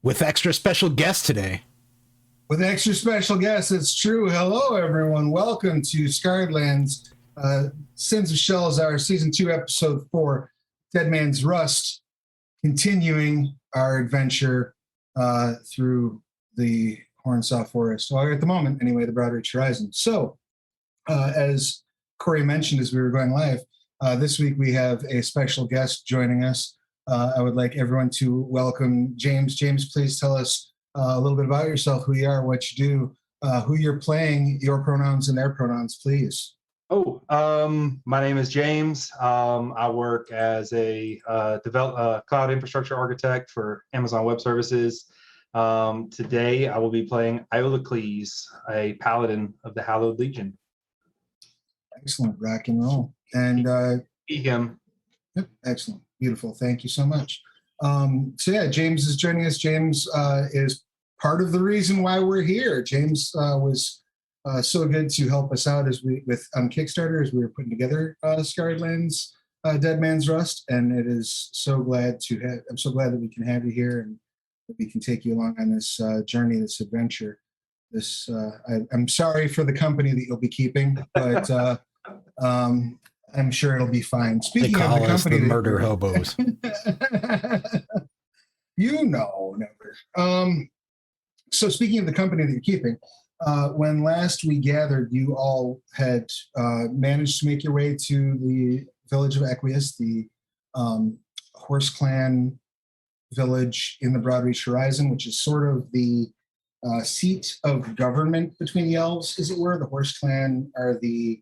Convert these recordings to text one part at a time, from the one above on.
with extra special guests today. With extra special guests, it's true. Hello, everyone. Welcome to Scarred Lands, Sins of Shelzar, Season 2, Episode 4, Dead Man's Rust, continuing our adventure through the Hornsaw Forest, or at the moment, anyway, the Broadreach Horizon. So, as Corey mentioned as we were going live, this week we have a special guest joining us. I would like everyone to welcome James. James, please tell us a little bit about yourself, who you are, what you do, who you're playing, your pronouns and their pronouns, please. My name is James. I work as a cloud infrastructure architect for Amazon Web Services. Today, I will be playing Iolocles, a paladin of the Hallowed Legion. Excellent, rock and roll. And him. Yep, excellent, beautiful. Thank you so much. James is joining us. James is part of the reason why we're here. James was so good to help us out on Kickstarter as we were putting together Scarred Lands, Dead Man's Rust, and it is I'm so glad that we can have you here and that we can take you along on this journey, this adventure. I'm sorry for the company that you'll be keeping, but I'm sure it'll be fine. Speaking of the company, the murder hobos. Never. So speaking of the company that you're keeping, when last we gathered, you all had managed to make your way to the village of Equius, the Horse Clan village in the Broadreach Horizon, which is sort of the seat of government between the elves, as it were. The Horse Clan are the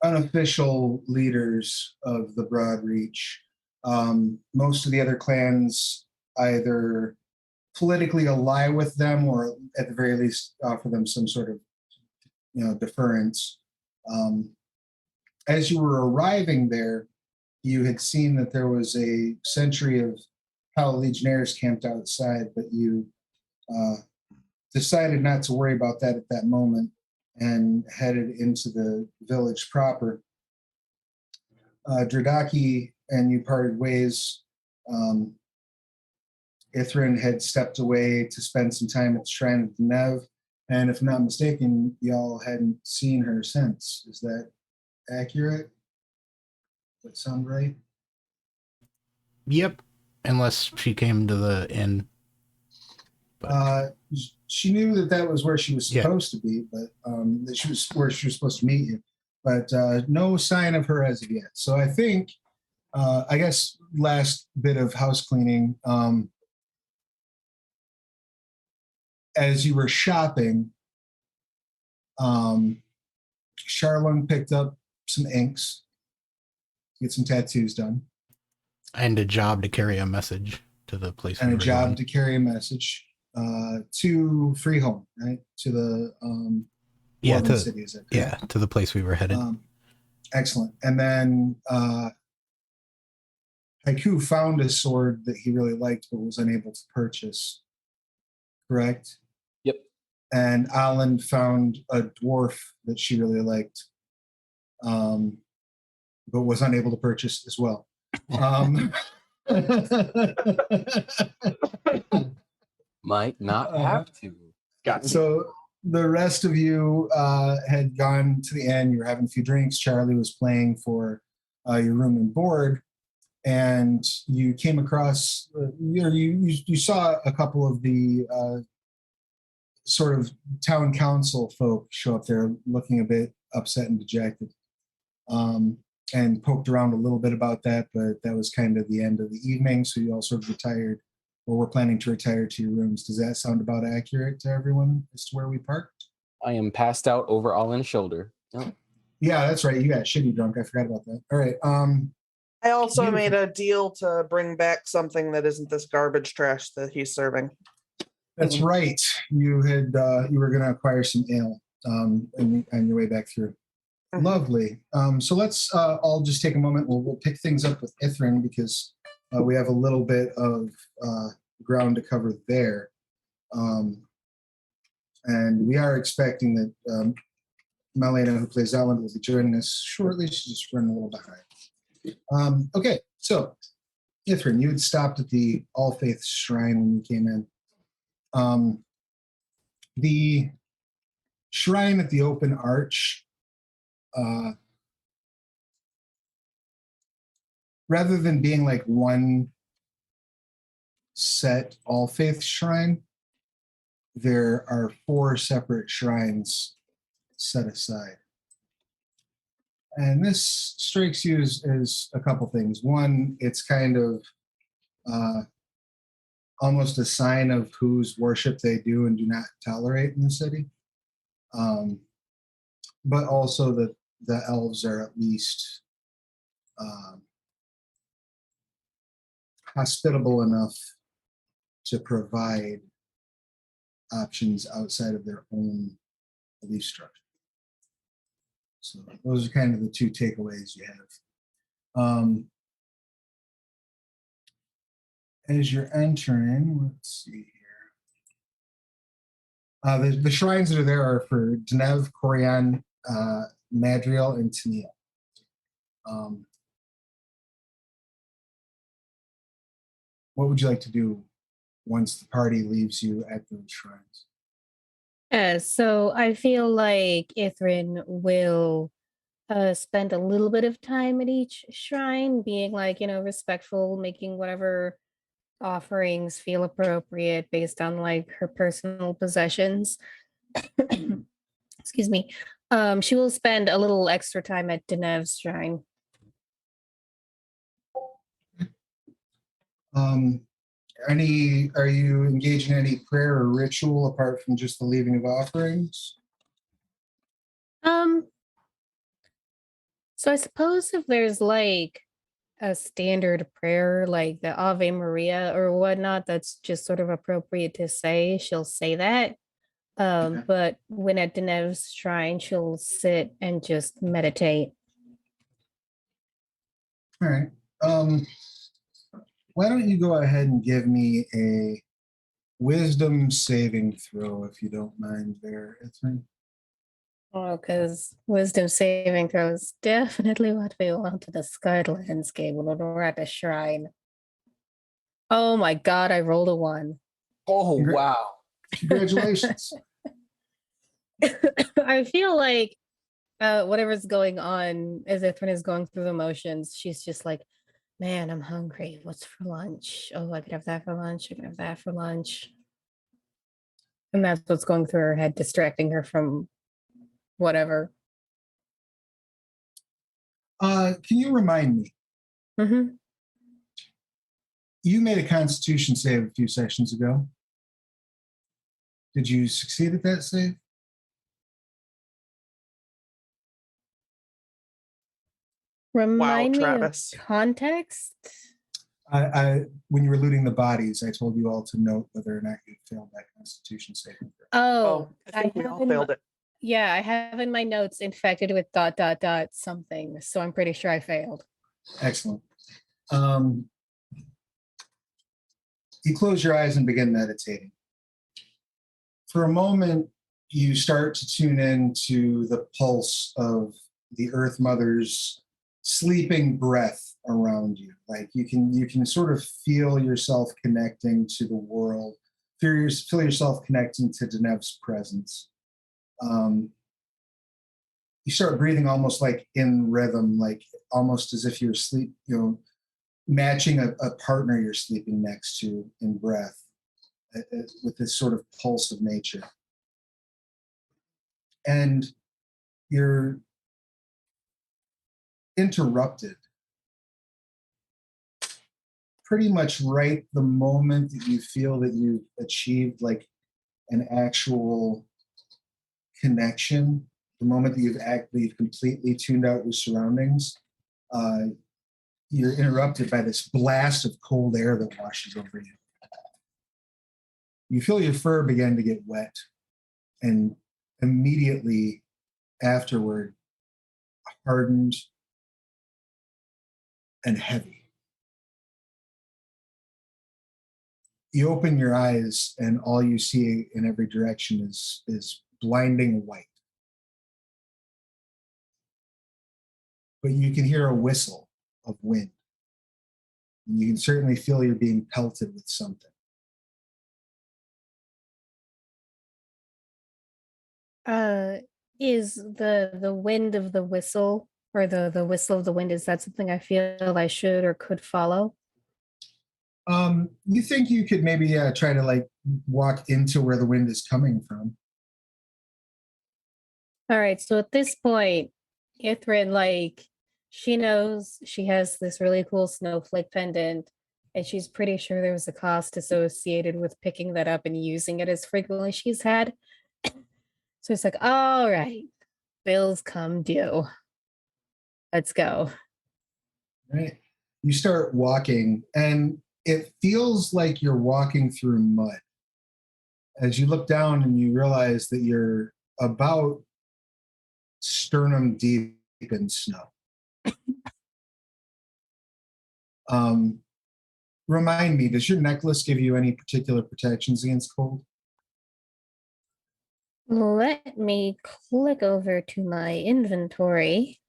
unofficial leaders of the Broadreach. Most of the other clans either politically ally with them or at the very least offer them some sort of deference. As you were arriving there, you had seen that there was a sentry of Hallowed Legionnaires camped outside, but you decided not to worry about that at that moment and headed into the village proper. Dradaki and you parted ways. Ithrin had stepped away to spend some time at the Shrine of Nev, and if I'm not mistaken, y'all hadn't seen her since. Is that accurate? Does that sound right? Yep, unless she came to the inn. She knew that was where she was supposed to be, but that she was where she was supposed to meet you. But no sign of her as of yet. So I think, I guess, last bit of house cleaning. As you were shopping, Charlon picked up some inks to get some tattoos done. And a job to carry a message to the place. And a job to carry a message to Freeholm, right? To the city, is it? Yeah, to the place we were headed. Excellent. And then Haiku found a sword that he really liked but was unable to purchase. Correct? Yep. And Alan found a dwarf that she really liked, but was unable to purchase as well. Might not have to. So the rest of you had gone to the inn. You were having a few drinks. Charlie was playing for your room and board, and you came across, you saw a couple of the sort of town council folk show up there looking a bit upset and dejected, and poked around a little bit about that, but that was kind of the end of the evening, so you all sort of retired, or were planning to retire to your rooms. Does that sound about accurate to everyone as to where we parked? I am passed out over Alan's shoulder. Oh. Yeah, that's right. You got shitty drunk. I forgot about that. All right. I also made a deal to bring back something that isn't this garbage trash that he's serving. That's right. You were going to acquire some ale on your way back through. Mm-hmm. Lovely. So let's all just take a moment. We'll pick things up with Ithrin because we have a little bit of ground to cover there. And we are expecting that Malena, who plays Ellen, will be joining us shortly. She's just running a little behind. Okay, so Ithrin, you had stopped at the All Faith Shrine when you came in. The shrine at the open arch, rather than being like one set All Faith shrine, there are 4 separate shrines set aside. And this strikes you as a couple things. One, it's kind of almost a sign of whose worship they do and do not tolerate in the city. But also that the elves are at least hospitable enough to provide options outside of their own belief structure. So those are kind of the 2 takeaways you have. As you're entering, let's see here. The shrines that are there are for Denev, Corian, Madriel, and Tennille. What would you like to do once the party leaves you at those shrines? So I feel like Ithrin will spend a little bit of time at each shrine, being like, respectful, making whatever offerings feel appropriate based on like her personal possessions. Excuse me. She will spend a little extra time at Denev's shrine. Are you engaged in any prayer or ritual apart from just the leaving of offerings? So I suppose if there's like a standard prayer like the Ave Maria or whatnot, that's just sort of appropriate to say, she'll say that. Okay. But when at Denev's shrine, she'll sit and just meditate. All right. Why don't you go ahead and give me a wisdom saving throw, if you don't mind there, Ithrin? Oh, because wisdom saving throws definitely what we want to the scarred landscape when we're at the shrine. Oh my god, I rolled a 1. Oh, Congra- wow. Congratulations. I feel like whatever's going on as Ithrin is going through the motions, she's just like, man, I'm hungry. What's for lunch? Oh, I could have that for lunch. I could have that for lunch. And that's what's going through her head, distracting her from whatever. Can you remind me? Mm-hmm. You made a Constitution save a few sessions ago. Did you succeed at that save? Remind me Travis. of context. When you were looting the bodies, I told you all to note whether or not you failed that Constitution saving throw. Oh, I think we all have failed it. Yeah, I have in my notes infected with ... something. So I'm pretty sure I failed. Excellent. You close your eyes and begin meditating. For a moment, you start to tune into the pulse of the Earth Mother's sleeping breath around you. Like you can sort of feel yourself connecting to the world, feel yourself connecting to Denev's presence. You start breathing almost like in rhythm, like almost as if you're asleep, matching a partner you're sleeping next to in breath with this sort of pulse of nature. And you're interrupted pretty much right the moment that you feel that you've achieved like an actual connection, the moment that you've completely tuned out your surroundings, you're interrupted by this blast of cold air that washes over you. You feel your fur begin to get wet, and immediately afterward, hardened and heavy. You open your eyes, and all you see in every direction is blinding white. But you can hear a whistle of wind You can certainly feel you're being pelted with something. Is the wind of the whistle or the whistle of the wind, is that something I feel I should or could follow? You think you could maybe try to like walk into where the wind is coming from? All right, so at this point, Ithrin, like, she knows she has this really cool snowflake pendant, and she's pretty sure there was a cost associated with picking that up and using it as frequently as she's had. So it's like, all right, bills come due. Let's go. Right. You start walking, and it feels like you're walking through mud. As you look down and you realize that you're about sternum deep in snow. Remind me, does your necklace give you any particular protections against cold? Let me click over to my inventory.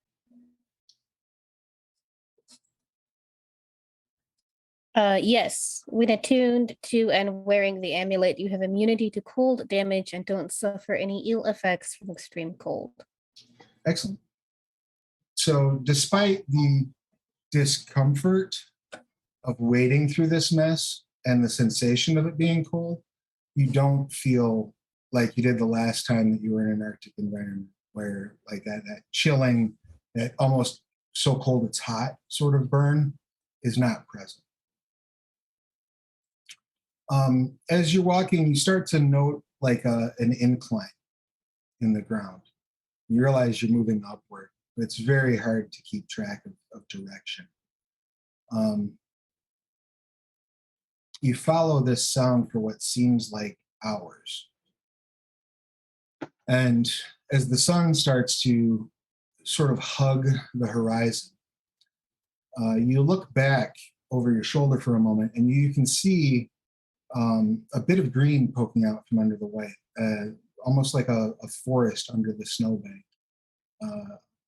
Yes, when attuned to and wearing the amulet, you have immunity to cold damage and don't suffer any ill effects from extreme cold. Excellent. So despite the discomfort of wading through this mess and the sensation of it being cold, you don't feel like you did the last time that you were in an Arctic environment where like that chilling, that almost so cold it's hot sort of burn is not present. As you're walking, you start to note like an incline in the ground. You realize you're moving upward. It's very hard to keep track of direction. You follow this sound for what seems like hours. And as the sun starts to sort of hug the horizon, you look back over your shoulder for a moment and you can see a bit of green poking out from under the white, almost like a forest under the snowbank,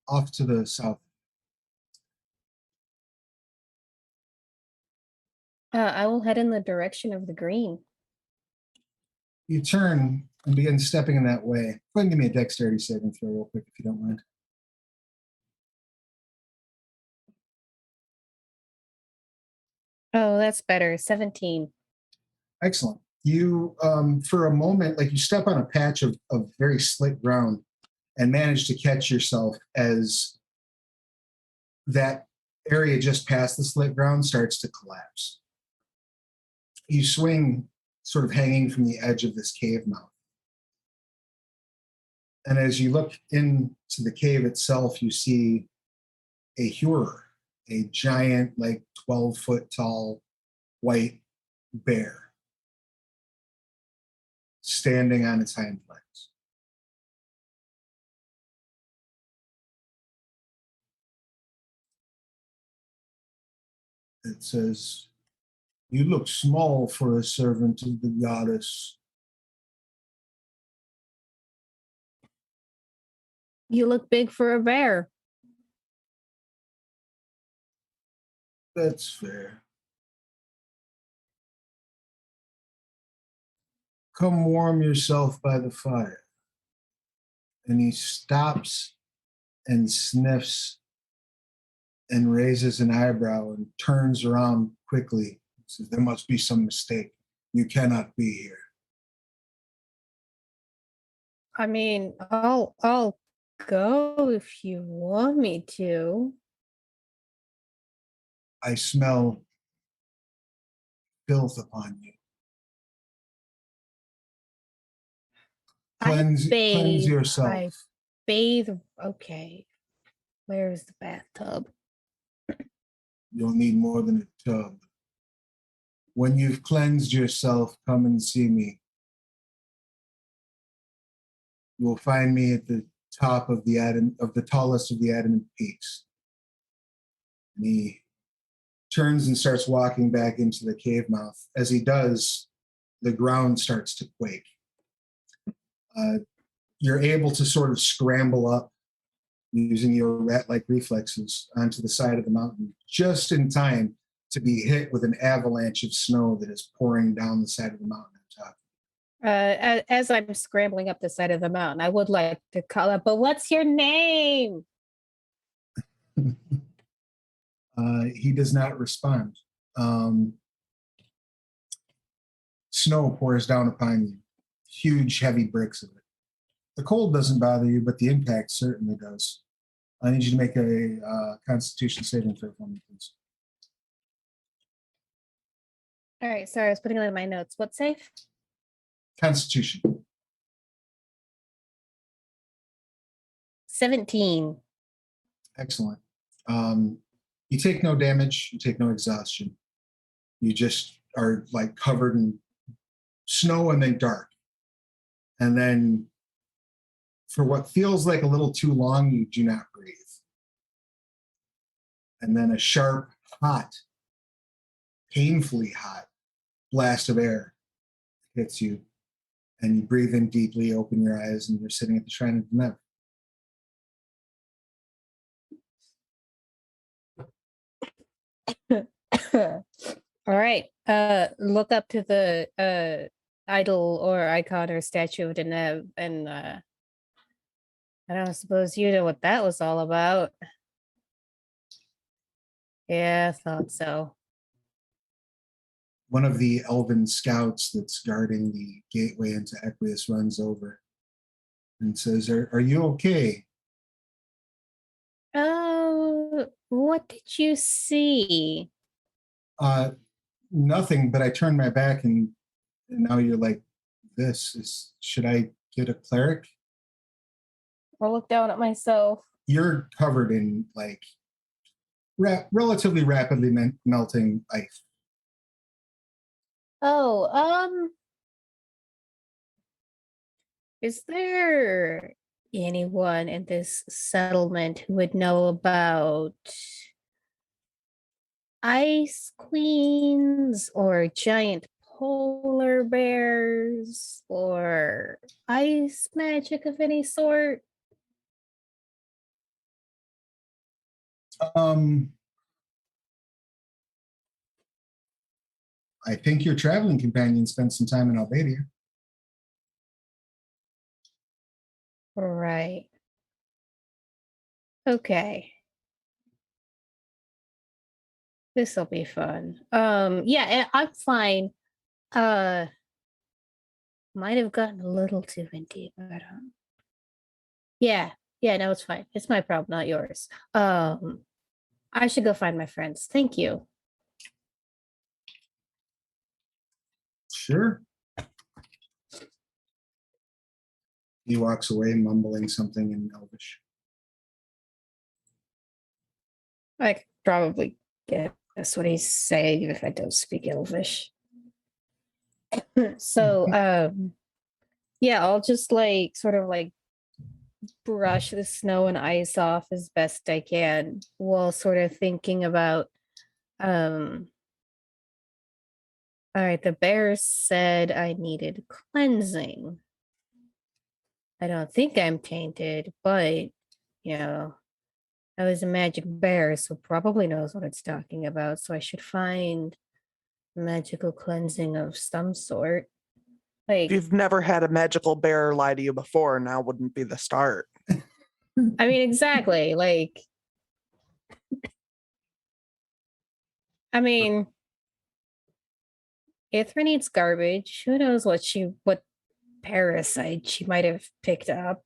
off to the south. I will head in the direction of the green. You turn and begin stepping in that way. Go ahead and give me a dexterity saving throw real quick if you don't mind. Oh, that's better. 17. Excellent. You, for a moment, like you step on a patch of very slick ground and manage to catch yourself as that area just past the slick ground starts to collapse. You swing sort of hanging from the edge of this cave mouth. And as you look into the cave itself, you see a Hurer, a giant, like 12-foot tall white bear standing on its hind legs. It says, "You look small for a servant of the goddess." You look big for a bear. That's fair. Come warm yourself by the fire. And he stops and sniffs and raises an eyebrow and turns around quickly. He says, "There must be some mistake. You cannot be here." I mean, I'll go if you want me to. "I smell filth upon you. Cleanse yourself." I bathe. Okay. Where's the bathtub? You'll need more than a tub. When you've cleansed yourself, come and see me. You will find me at the top of the tallest of the adamant peaks. And he turns and starts walking back into the cave mouth. As he does, the ground starts to quake. You're able to sort of scramble up using your rat-like reflexes onto the side of the mountain just in time to be hit with an avalanche of snow that is pouring down the side of the mountain on top. As I'm scrambling up the side of the mountain, I would like to call up, but what's your name? He does not respond. Snow pours down upon you, huge, heavy bricks of it. The cold doesn't bother you, but the impact certainly does. I need you to make a Constitution saving throw for me, please. All right, sorry, I was putting it in my notes. What's safe? Constitution. 17. Excellent. You take no damage. You take no exhaustion. You just are like covered in snow and then dark. And then for what feels like a little too long, you do not breathe. And then a sharp, hot, painfully hot blast of air hits you. And you breathe in deeply, open your eyes, and you're sitting at the Shrine of the Nev. All right. Look up to the idol or icon or statue of Deneb, and I don't suppose you know what that was all about. Yeah, I thought so. One of the elven scouts that's guarding the gateway into Equius runs over and says, Are you okay? Oh, what did you see? Nothing, but I turned my back and now you're like this. Should I get a cleric? I'll look down at myself. You're covered in like relatively rapidly melting ice. Oh, is there anyone in this settlement who would know about ice queens or giant polar bears or ice magic of any sort? I think your traveling companion spent some time in Albania. Right. Okay. This'll be fun. Yeah, I'm fine. Might have gotten a little too intimate, but yeah, no, it's fine. It's my problem, not yours. I should go find my friends. Thank you. Sure. He walks away mumbling something in Elvish. I could probably guess what he's saying if I don't speak Elvish. So, yeah, I'll just like sort of like brush the snow and ice off as best I can while sort of thinking about all right, the bear said I needed cleansing. I don't think I'm tainted, but you know, I was a magic bear, so probably knows what it's talking about. So I should find magical cleansing of some sort. Like, If you've never had a magical bear lie to you before, now wouldn't be the start. I mean, exactly. Like, I mean, Ithra needs garbage. Who knows what parasite she might have picked up.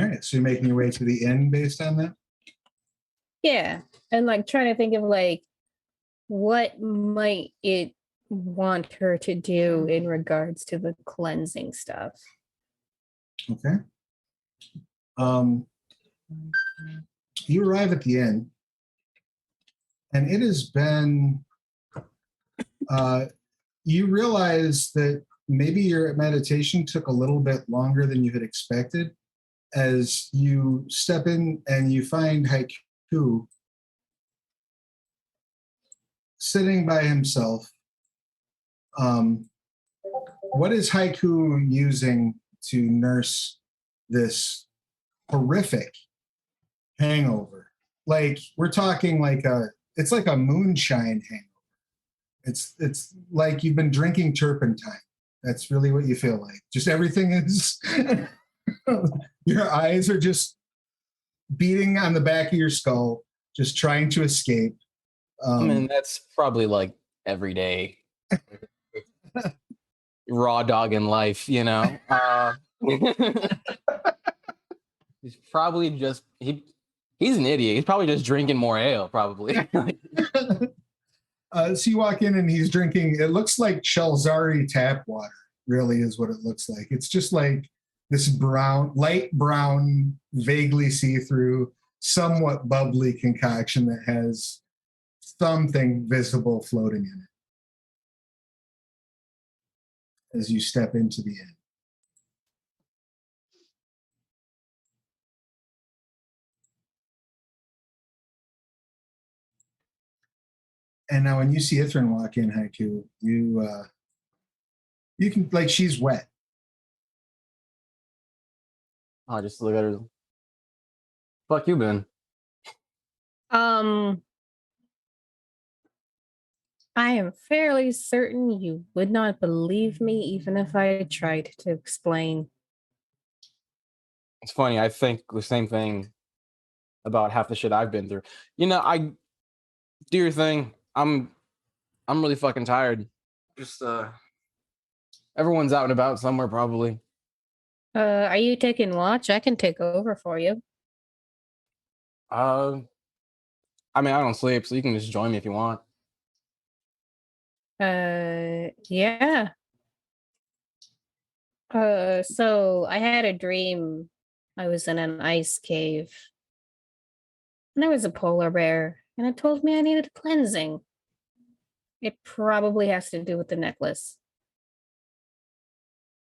All right, so you're making your way to the inn based on that? Yeah. And like trying to think of like what might it want her to do in regards to the cleansing stuff. Okay. You arrive at the inn, and it has been, you realize that maybe your meditation took a little bit longer than you had expected as you step in and you find Haiku sitting by himself. What is Haiku using to nurse this horrific hangover like we're talking like it's like a moonshine hangover. It's like you've been drinking turpentine. That's really what you feel like. Just everything is your eyes are just beating on the back of your skull, just trying to escape. I mean, that's probably like every day. Raw dog in life, you know. He's probably just he's an idiot. He's probably just drinking more ale, probably. So you walk in and he's drinking, it looks like Shelzari tap water, really is what it looks like. It's just like this brown, light brown, vaguely see-through, somewhat bubbly concoction that has something visible floating in it as you step into the inn. And now when you see Ithrin walk in, Haiku, you can, like, she's wet. I just look at her. Fuck you, Ben. I am fairly certain you would not believe me even if I tried to explain. It's funny. I think the same thing about half the shit I've been through. You know, I do your thing. I'm really fucking tired. Just everyone's out and about somewhere probably. Are you taking watch? I can take over for you. I mean, I don't sleep, so you can just join me if you want. Yeah. So I had a dream. I was in an ice cave. And there was a polar bear, and it told me I needed cleansing. It probably has to do with the necklace.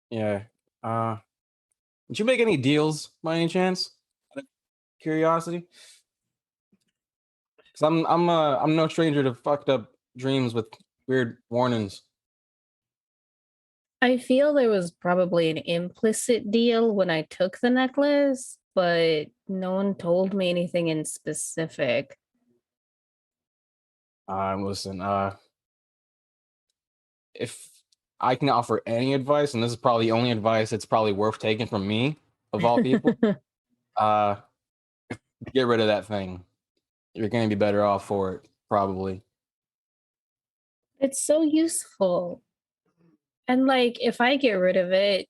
Yeah. Did you make any deals by any chance? Out of curiosity? Because I'm no stranger to fucked up dreams with weird warnings. I feel there was probably an implicit deal when I took the necklace, but no one told me anything in specific. Listen, if I can offer any advice, and this is probably the only advice that's probably worth taking from me, of all people, get rid of that thing. You're going to be better off for it, probably. It's so useful. And like, if I get rid of it,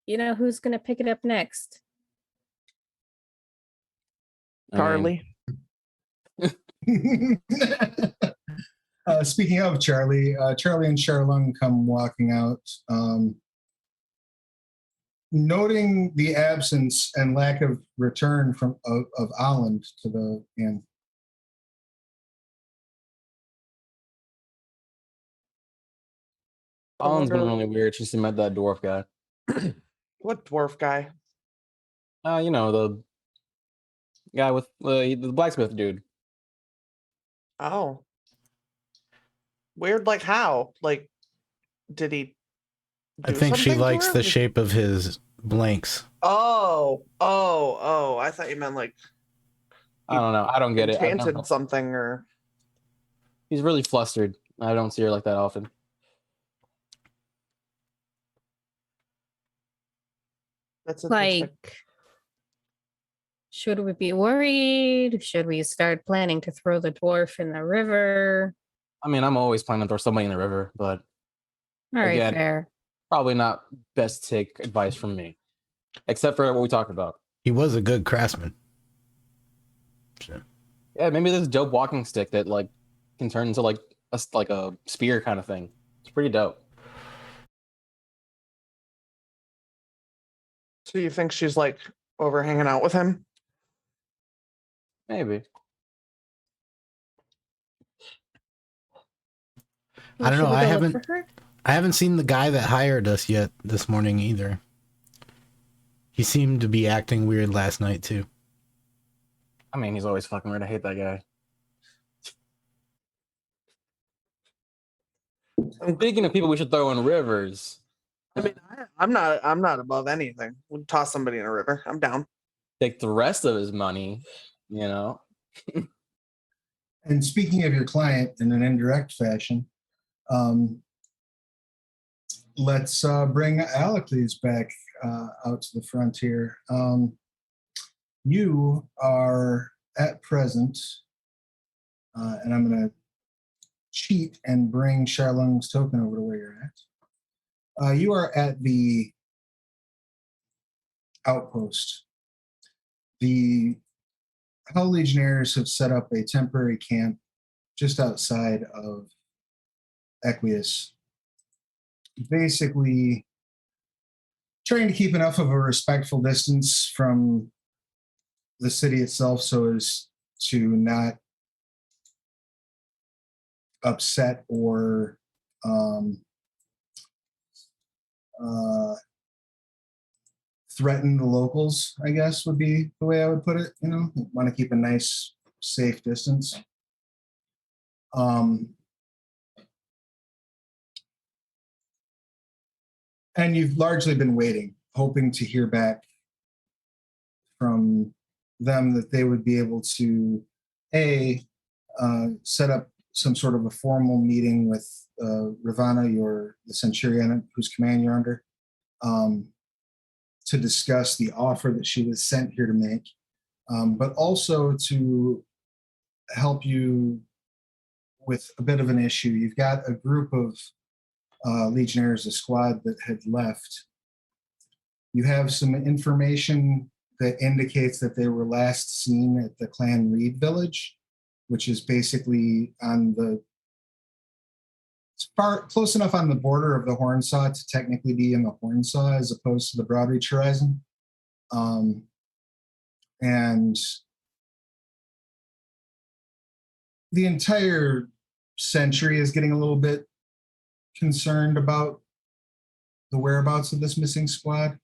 you know who's going to pick it up next? I mean, Charlie. Speaking of Charlie, Charlie and Charlung come walking out, noting the absence and lack of return of Holland to the inn. Colin's been really weird since he met that dwarf guy. What dwarf guy? You know, the guy with the blacksmith dude. Oh. Weird, like how? Like, did he I do think she something to likes her? the shape of his blanks. Oh. I thought you meant like I don't know. I don't get it. I've never- enchanted something or He's really flustered. I don't see her like that often. that's interesting. Like, should we be worried? Should we start planning to throw the dwarf in the river? I mean, I'm always planning to throw somebody in the river, but All right, Again. fair. probably not best to take advice from me, except for what we talked about. He was a good craftsman. Yeah, maybe this dope walking stick that like can turn into like a spear kind of thing. It's pretty dope. So you think she's like over hanging out with him? Maybe. I don't Should know. we I go look haven't for her? I haven't seen the guy that hired us yet this morning either. He seemed to be acting weird last night too. I mean, he's always fucking weird. I hate that guy. Speaking of people we should throw in rivers, I mean, I'm not above anything. We'll toss somebody in a river. I'm down. take the rest of his money You know. And speaking of your client in an indirect fashion, let's bring Alacles back out to the frontier. You are at present, and I'm going to cheat and bring Charlung's token over to where you're at. You are at the outpost. The Hell Legionnaires have set up a temporary camp just outside of Equius, basically trying to keep enough of a respectful distance from the city itself so as to not upset or threaten the locals, I guess would be the way I would put it. You know, want to keep a nice, safe distance. And you've largely been waiting, hoping to hear back from them that they would be able to, set up some sort of a formal meeting with Ravana, the centurion whose command you're under, to discuss the offer that she was sent here to make, but also to help you with a bit of an issue. You've got a group of Legionnaires, a squad that had left. You have some information that indicates that they were last seen at the Clan Reed village, which is basically close enough on the border of the Hornsaw to technically be in the Hornsaw as opposed to the Broadreach Horizon. And the entire century is getting a little bit concerned about the whereabouts of this missing squad.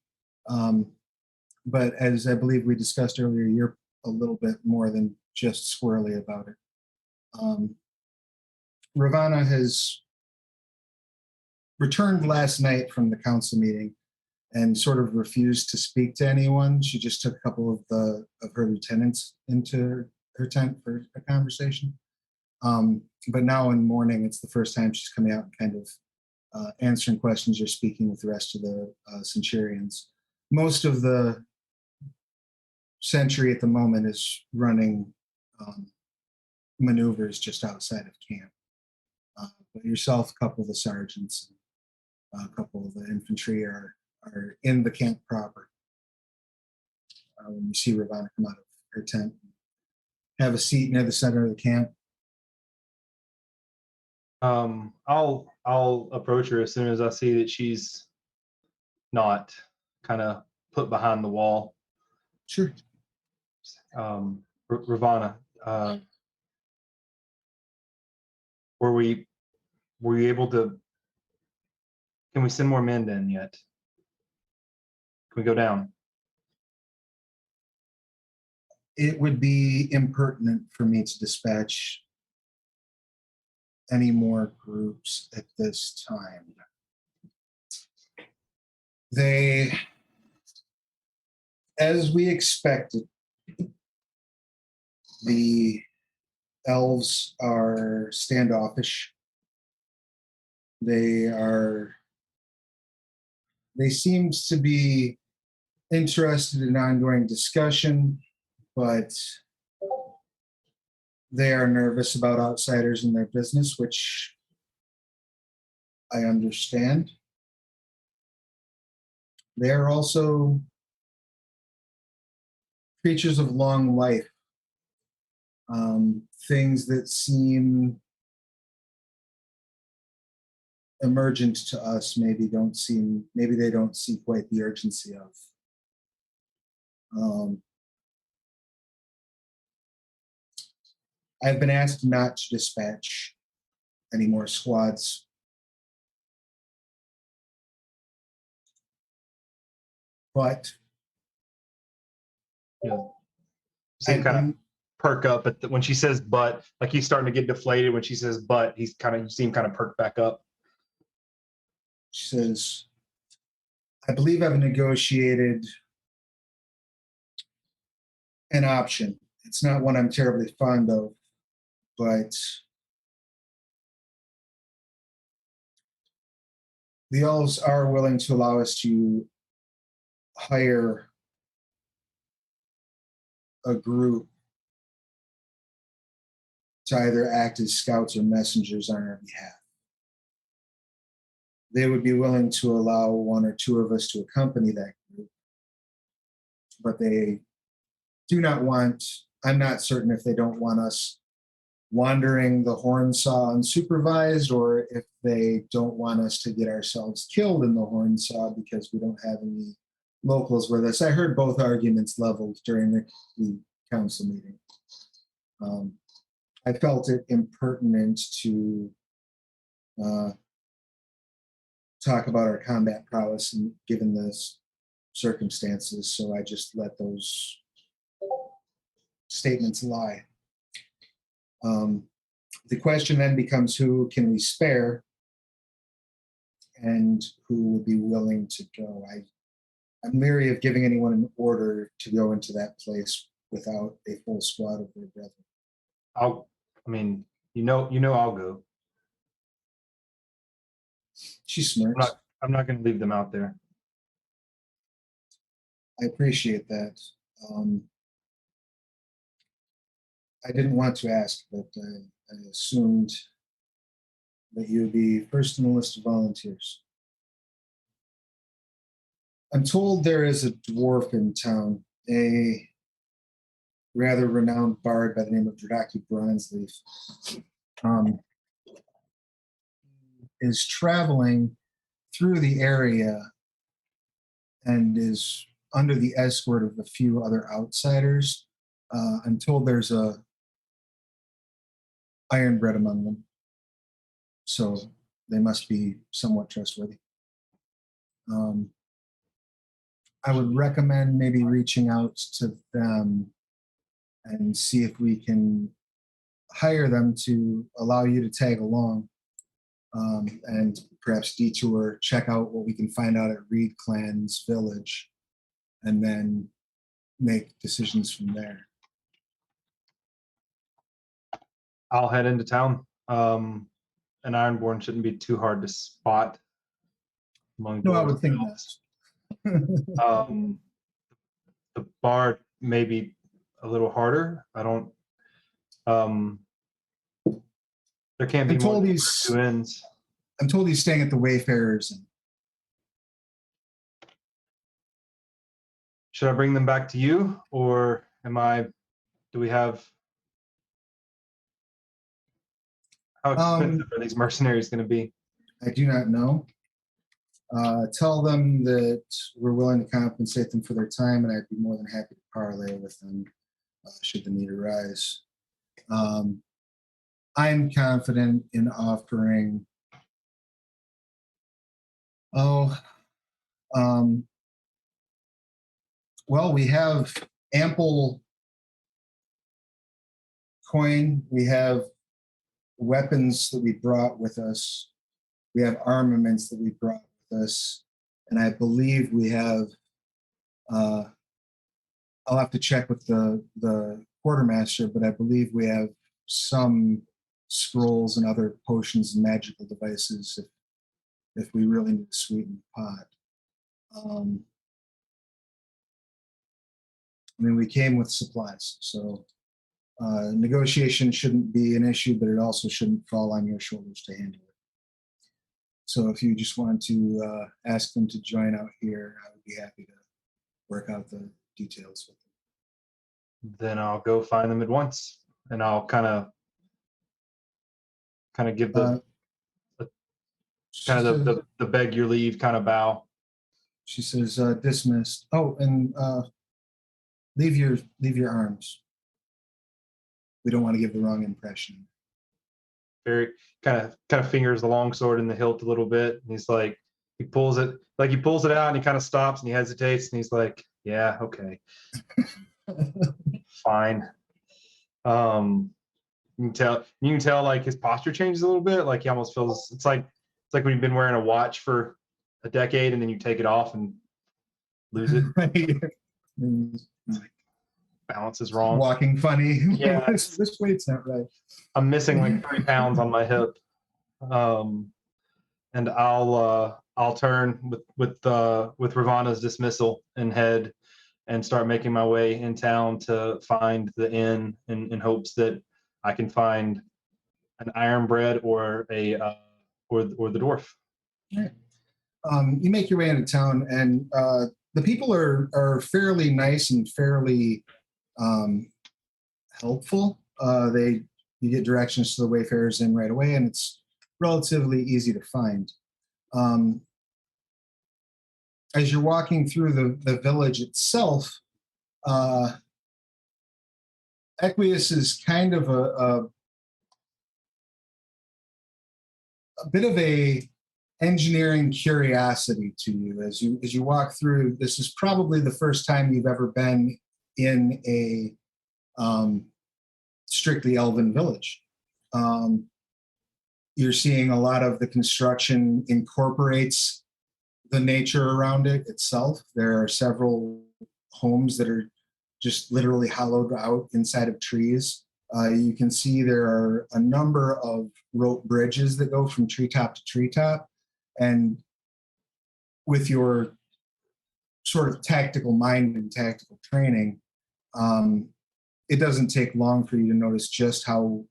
But as I believe we discussed earlier, you're a little bit more than just squirrely about it. Ravana has returned last night from the council meeting and sort of refused to speak to anyone. She just took a couple of her lieutenants into her tent for a conversation. But now in the morning, it's the first time she's coming out and kind of answering questions or speaking with the rest of the centurions. Most of the century at the moment is running maneuvers just outside of camp. But yourself, a couple of the sergeants, a couple of the infantry are in the camp proper. When you see Ravana come out of her tent, have a seat near the center of the camp. I'll approach her as soon as I see that she's not kind of put behind the wall. Sure. Ravana, were you able to? Can we send more men in yet? Can we go down? It would be impertinent for me to dispatch any more groups at this time. They, as we expected, the elves are standoffish. They seem to be interested in ongoing discussion, but they are nervous about outsiders in their business, which I understand. They are also creatures of long life. Things that seem emergent to us maybe they don't see quite the urgency of. I've been asked not to dispatch any more squads. But So you kind of perk up when she says "but," like he's starting to get deflated when she says "but." You see him kind of perk back up. She says, "I believe I've negotiated an option, It's not one I'm terribly fond of, but the elves are willing to allow us to hire a group to either act as scouts or messengers on our behalf. They would be willing to allow one or two of us to accompany that group, but they do not want, I'm not certain if they don't want us wandering the Hornsaw unsupervised, or if they don't want us to get ourselves killed in the Hornsaw because we don't have any locals with us. I heard both arguments leveled during the council meeting. I felt it impertinent to talk about our combat prowess and given the circumstances, so I just let those statements lie. The question then becomes, who can we spare and who would be willing to go? I'm leery of giving anyone an order to go into that place without a full squad of their brethren. I'll go. She smirks. I'm not going to leave them out there. I appreciate that. I didn't want to ask, but I assumed that you would be first in the list of volunteers. I'm told there is a dwarf in town, a rather renowned bard by the name of Dradaki Bronzeleaf. Is traveling through the area and is under the escort of a few other outsiders. I'm told there's a ironbred among them, so they must be somewhat trustworthy. I would recommend maybe reaching out to them and see if we can hire them to allow you to tag along, and perhaps detour, check out what we can find out at Reed Clan's village, and then make decisions from there. I'll head into town. An Ironborn shouldn't be too hard to spot among No, I dwarves would think and not. elves. The bard may be a little harder. I don't. There can't be I'm more told than he's- two ends. I'm told he's staying at the Wayfarers. And Should I bring them back to you, or do we have? How expensive are these mercenaries going to be? I do not know. Tell them that we're willing to compensate them for their time, and I'd be more than happy to parlay with them should the need arise. I'm confident in offering. Well, we have ample coin. We have weapons that we brought with us. We have armaments that we brought with us. And I believe we have, I'll have to check with the quartermaster, but I believe we have some scrolls and other potions and magical devices if we really need to sweeten the pot. I mean, we came with supplies, so negotiation shouldn't be an issue, but it also shouldn't fall on your shoulders to handle it. So if you just want to ask them to join out here, I would be happy to work out the details with them. Then I'll go find them at once, and I'll kind of give the the beg your leave kind of bow. She says, dismissed. Oh, and leave your arms. We don't want to give the wrong impression. Very kind of fingers the long sword in the hilt a little bit, and he's like, he pulls it out, and he kind of stops and he hesitates, and he's like, yeah, okay. Fine. You can tell like his posture changes a little bit. Like he almost feels it's like when you've been wearing a watch for a decade and then you take it off and lose it. balance is wrong. Walking funny. Yeah. this weight's not right. I'm missing like 3 pounds on my hip. And I'll turn with Ravana's dismissal and head and start making my way in town to find the inn in hopes that I can find an iron bread or or the dwarf. All right. You make your way into town, and the people are fairly nice and fairly helpful. You get directions to the Wayfarers Inn right away, and it's relatively easy to find. As you're walking through the village itself, Equius is kind of a bit of a engineering curiosity to you as you walk through. This is probably the first time you've ever been in a strictly elven village. You're seeing a lot of the construction incorporates the nature around it itself. There are several homes that are just literally hollowed out inside of trees. You can see there are a number of rope bridges that go from treetop to treetop. And with your sort of tactical mind and tactical training, it doesn't take long for you to notice just how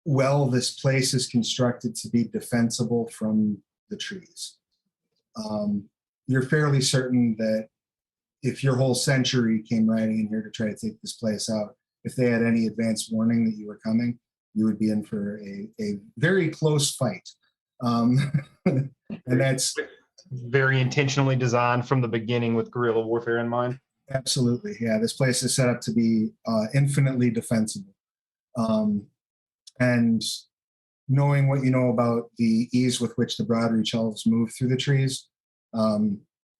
well this place is constructed to be defensible from the trees. You're fairly certain that if your whole century came riding in here to try to take this place out, if they had any advance warning that you were coming, you would be in for a very close fight. And that's very intentionally designed from the beginning with guerrilla warfare in mind. Absolutely. Yeah, this place is set up to be infinitely defensible. And knowing what you know about the ease with which the Broadreach elves move through the trees,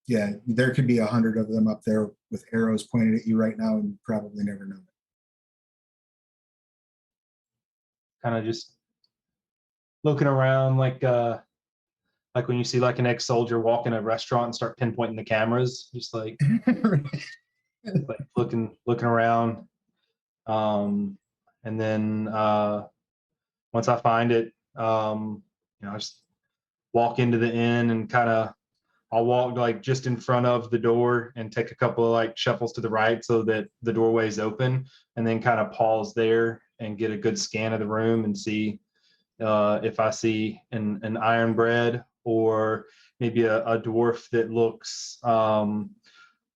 yeah, there could be 100 of them up there with arrows pointed at you right now, and you probably never know it. Kind of just looking around like when you see like an ex-soldier walk in a restaurant and start pinpointing the cameras, just like, like looking around. And then once I find it, I just walk into the inn and I'll walk like just in front of the door and take a couple of like shuffles to the right so that the doorway is open, and then kind of pause there and get a good scan of the room and see if I see an iron bread or maybe a dwarf that looks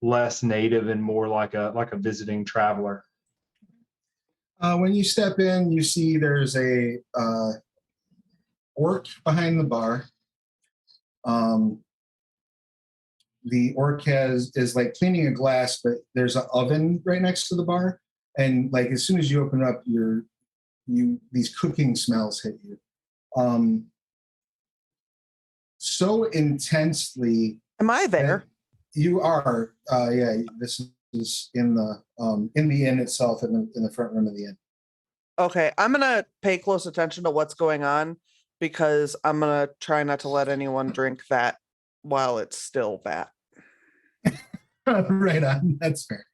less native and more like a visiting traveler. When you step in, you see there's a orc behind the bar. The orc is like cleaning a glass, but there's an oven right next to the bar, and like as soon as you open up, these cooking smells hit you. So intensely. Am I there? You are. Yeah, this is in the inn itself, in the front room of the inn. Okay, I'm gonna pay close attention to what's going on because I'm gonna try not to let anyone drink that while it's still that. Right on. That's fair.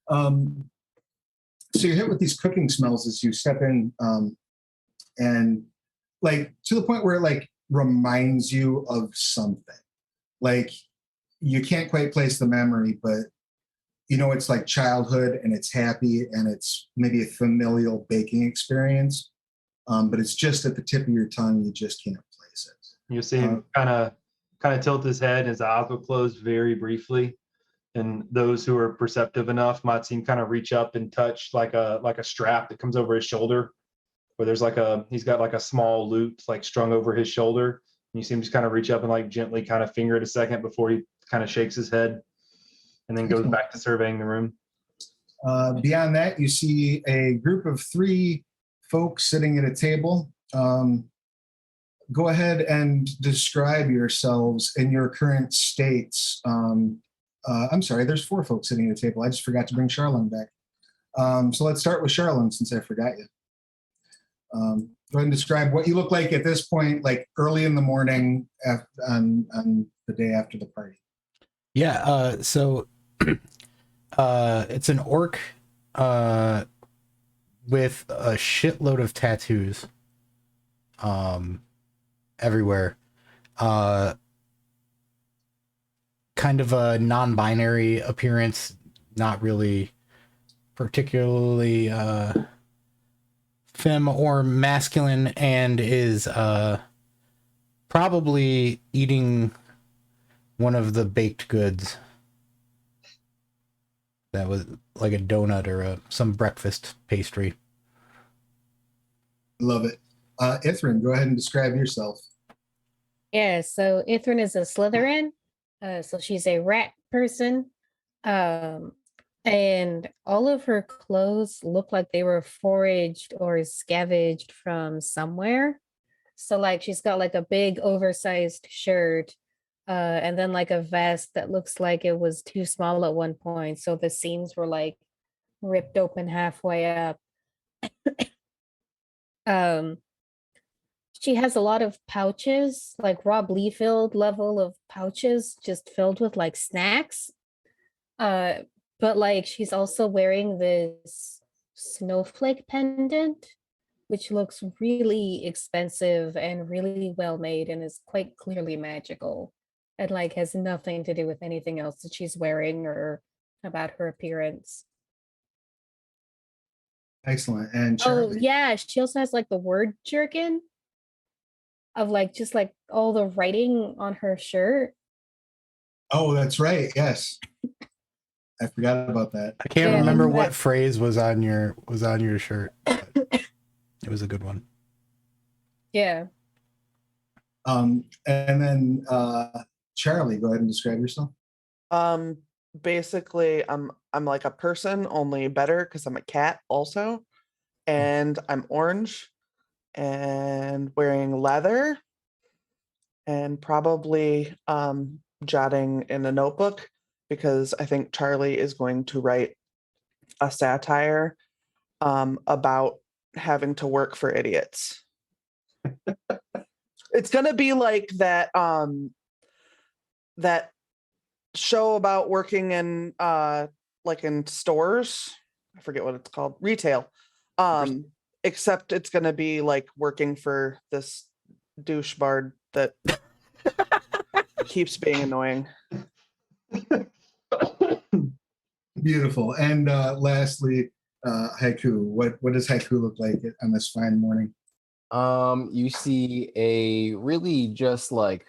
So you're hit with these cooking smells as you step in, and like to the point where it like reminds you of something. Like you can't quite place the memory, but you know it's like childhood and it's happy and it's maybe a familial baking experience, but it's just at the tip of your tongue. You just can't place it. You see him kind of tilt his head, and his eyes will close very briefly. And those who are perceptive enough might see him kind of reach up and touch like a strap that comes over his shoulder, where there's he's got like a small loop like strung over his shoulder. And you see him just kind of reach up and like gently kind of finger it a second before he kind of shakes his head and then goes back to surveying the room. Beyond that, you see a group of 3 folks sitting at a table. Go ahead and describe yourselves in your current states. I'm sorry, there's 4 folks sitting at a table. I just forgot to bring Charlene back. So let's start with Charlene since I forgot you. Go ahead and describe what you look like at this point, like early in the morning on the day after the party. Yeah, so it's an orc with a shitload of tattoos everywhere. Kind of a non-binary appearance, not really particularly femme or masculine, and is probably eating one of the baked goods that was like a donut or some breakfast pastry. Love it. Ithrin, go ahead and describe yourself. Yeah, so Ithrin is a Slytherin. So she's a rat person. And all of her clothes look like they were foraged or scavenged from somewhere. So like she's got like a big oversized shirt, and then like a vest that looks like it was too small at one point. So the seams were like ripped open halfway up. She has a lot of pouches, like Rob Liefeld level of pouches, just filled with like snacks. But like she's also wearing this snowflake pendant, which looks really expensive and really well made and is quite clearly magical. And like has nothing to do with anything else that she's wearing or about her appearance. Excellent. And Oh Charlie. yeah, she also has like the word jerkin of like just like all the writing on her shirt. Oh, that's right. Yes. I forgot about that. I can't Yeah, remember that- what phrase was on your shirt. But it was a good one. Yeah. And then Charlie, go ahead and describe yourself. Basically, I'm like a person, only better because I'm a cat also, and I'm orange and wearing leather and probably jotting in a notebook because I think Charlie is going to write a satire about having to work for idiots. It's gonna be like that that show about working in like in stores. I forget what it's called, retail. Except it's gonna be like working for this douchebard that keeps being annoying. Beautiful. And lastly, Haiku. What does Haiku look like on this fine morning? You see a really just like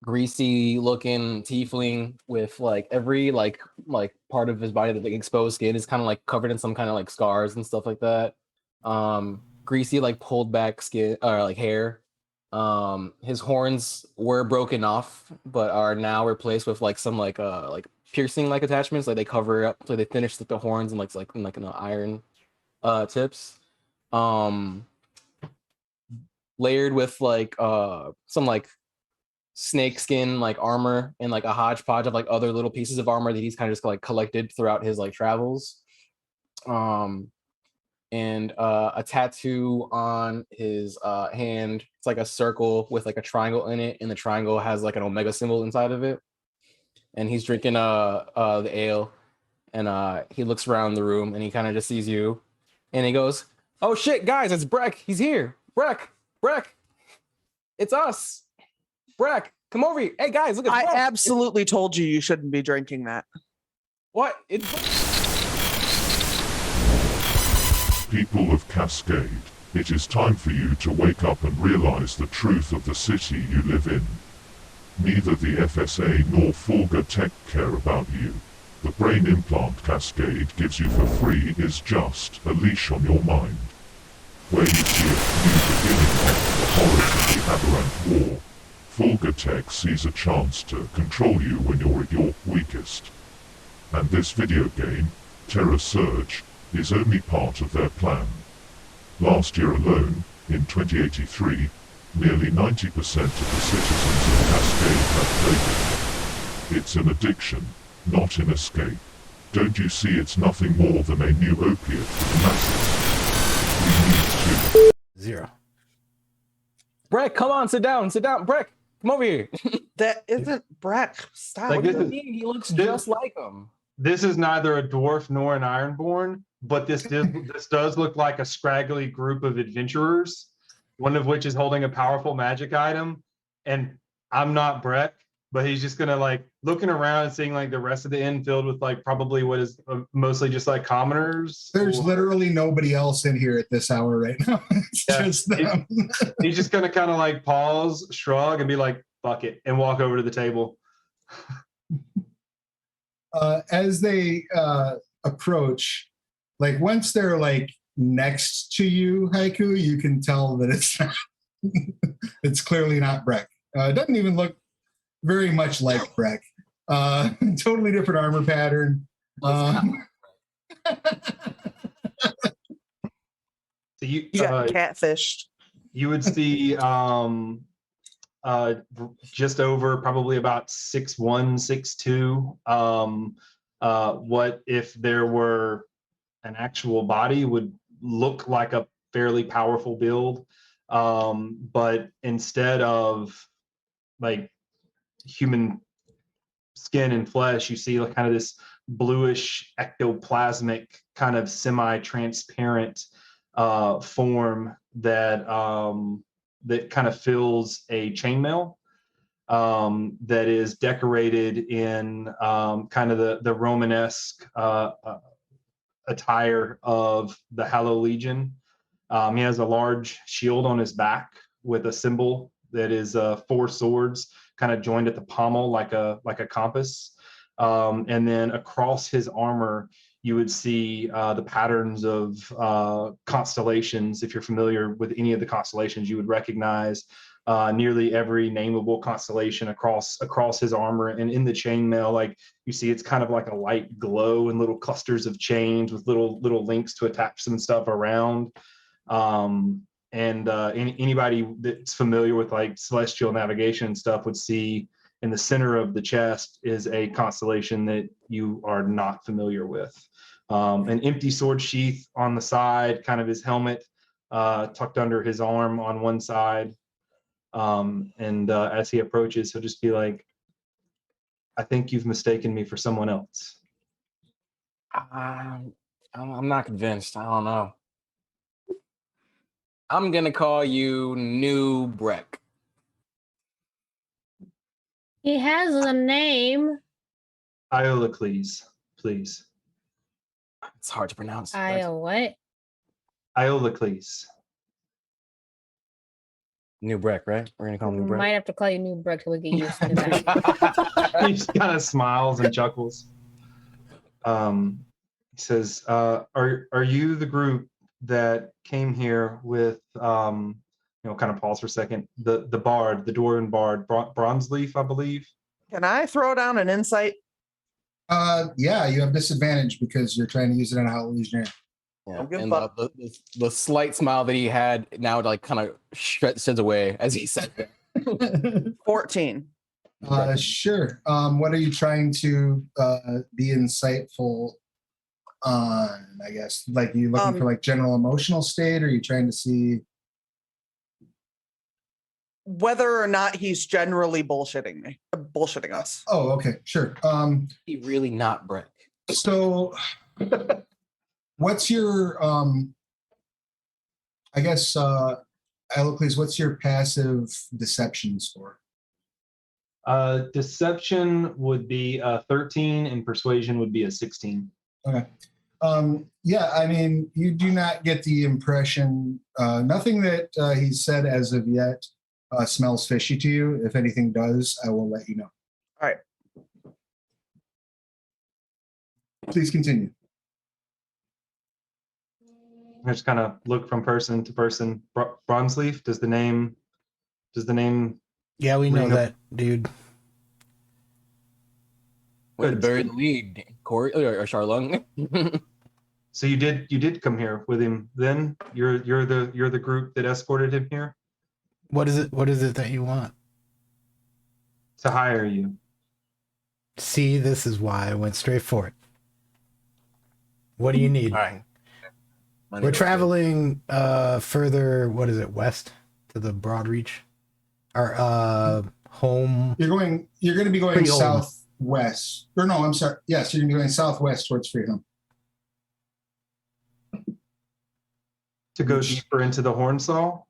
greasy looking tiefling with like every like part of his body, that like exposed skin is kind of like covered in some kind of like scars and stuff like that. Greasy like pulled back skin or like hair. His horns were broken off but are now replaced with like some like piercing like attachments, like they cover up, so they finish the horns and like in the iron tips. Layered with like some like snake skin like armor and like a hodgepodge of like other little pieces of armor that he's kind of just like collected throughout his like travels. And a tattoo on his hand. It's like a circle with like a triangle in it, and the triangle has like an omega symbol inside of it. And he's drinking the ale, and he looks around the room and he kind of just sees you, and he goes, "Oh shit, guys, it's Breck. He's here. Breck, it's us. Breck, come over here. Hey guys, look at I Breck. absolutely told you shouldn't be drinking that. What? It's People of Cascade, it is time for you to wake up and realize the truth of the city you live in. Neither the FSA nor Fulga Tech care about you. The brain implant Cascade gives you for free is just a leash on your mind. Where you see a new beginning of the horrors of the Aberrant War, Fulga Tech sees a chance to control you when you're at your weakest. And this video game, Terror Surge, is only part of their plan. Last year alone, in 2083, nearly 90% of the citizens of Cascade have played it. It's an addiction, not an escape. Don't you see it's nothing more than a new opiate for the masses? We need to... 0. Breck, come on, sit down. Breck, come over here. That isn't Breck. Stop. Like What do this you is- mean? He looks this- just like him. This is neither a dwarf nor an ironborn. but this does look like a scraggly group of adventurers, one of which is holding a powerful magic item. And I'm not Breck, but he's just gonna like looking around and seeing like the rest of the inn filled with like probably what is mostly just like commoners. There's literally nobody else in here at this hour right now. It's just them. He's just gonna kind of like pause, shrug, and be like, "Fuck it," and walk over to the table. As they approach, like once they're like next to you, Haiku, you can tell that it's not, it's clearly not Breck. It doesn't even look very much like Breck. Totally different armor pattern. So you got catfished. You would see just over probably about 6'1", 6'2". What if there were an actual body would look like a fairly powerful build, but instead of like human skin and flesh, you see like kind of this bluish ectoplasmic kind of semi-transparent form that that kind of fills a chainmail that is decorated in kind of the Romanesque attire of the Hallow Legion. He has a large shield on his back with a symbol that is 4 swords kind of joined at the pommel like a compass. And then across his armor, you would see the patterns of constellations. If you're familiar with any of the constellations, you would recognize nearly every nameable constellation across his armor. And in the chainmail, like you see, it's kind of like a light glow and little clusters of chains with little links to attach some stuff around. Anybody that's familiar with like celestial navigation and stuff would see in the center of the chest is a constellation that you are not familiar with. An empty sword sheath on the side, kind of his helmet tucked under his arm on one side. As he approaches, he'll just be like, "I think you've mistaken me for someone else." I'm not convinced. I don't know. I'm gonna call you New Breck. He has a name. Iolacles, please. It's hard to pronounce. What? Iolacles. New Breck, right? We're gonna call him New Breck. Might have to call you New Breck till we get used to that. He just kind of smiles and chuckles. He says, "Are you the group that came here with kind of pause for a second, the bard, the dwarven bard, Bronzeleaf, I believe?" Can I throw down an insight? Yeah, you have disadvantage because you're trying to use it on a Hallow Legionnaire. Yeah. Give And up. the slight smile that he had now like kind of sheds away as he said that. 14. Sure. What are you trying to be insightful on? I guess like you looking for like general emotional state, or are you trying to see Whether or not he's generally bullshitting us. Oh, okay, sure. He really not Breck. So what's your I guess Eloise, what's your passive deception score? Deception would be 13 and persuasion would be a 16. Okay. Yeah, I mean, you do not get the impression, nothing that he's said as of yet smells fishy to you. If anything does, I will let you know. All right. Please continue. I just kind of look from person to person. Bronzeleaf, does the name Yeah, we know that, dude. Way to bury the lead, Corey or Charlung. So you did come here with him. Then you're the group that escorted him here What is it that you want? to hire you. See, this is why I went straight for it. What do you need? All right. We're traveling further, what is it, west to the Broadreach? Our home. You're going to be going Freeholm. southwest. Or no, I'm sorry. Yes, you're going to be going southwest towards Freeholm. to go deeper into the Hornsaw.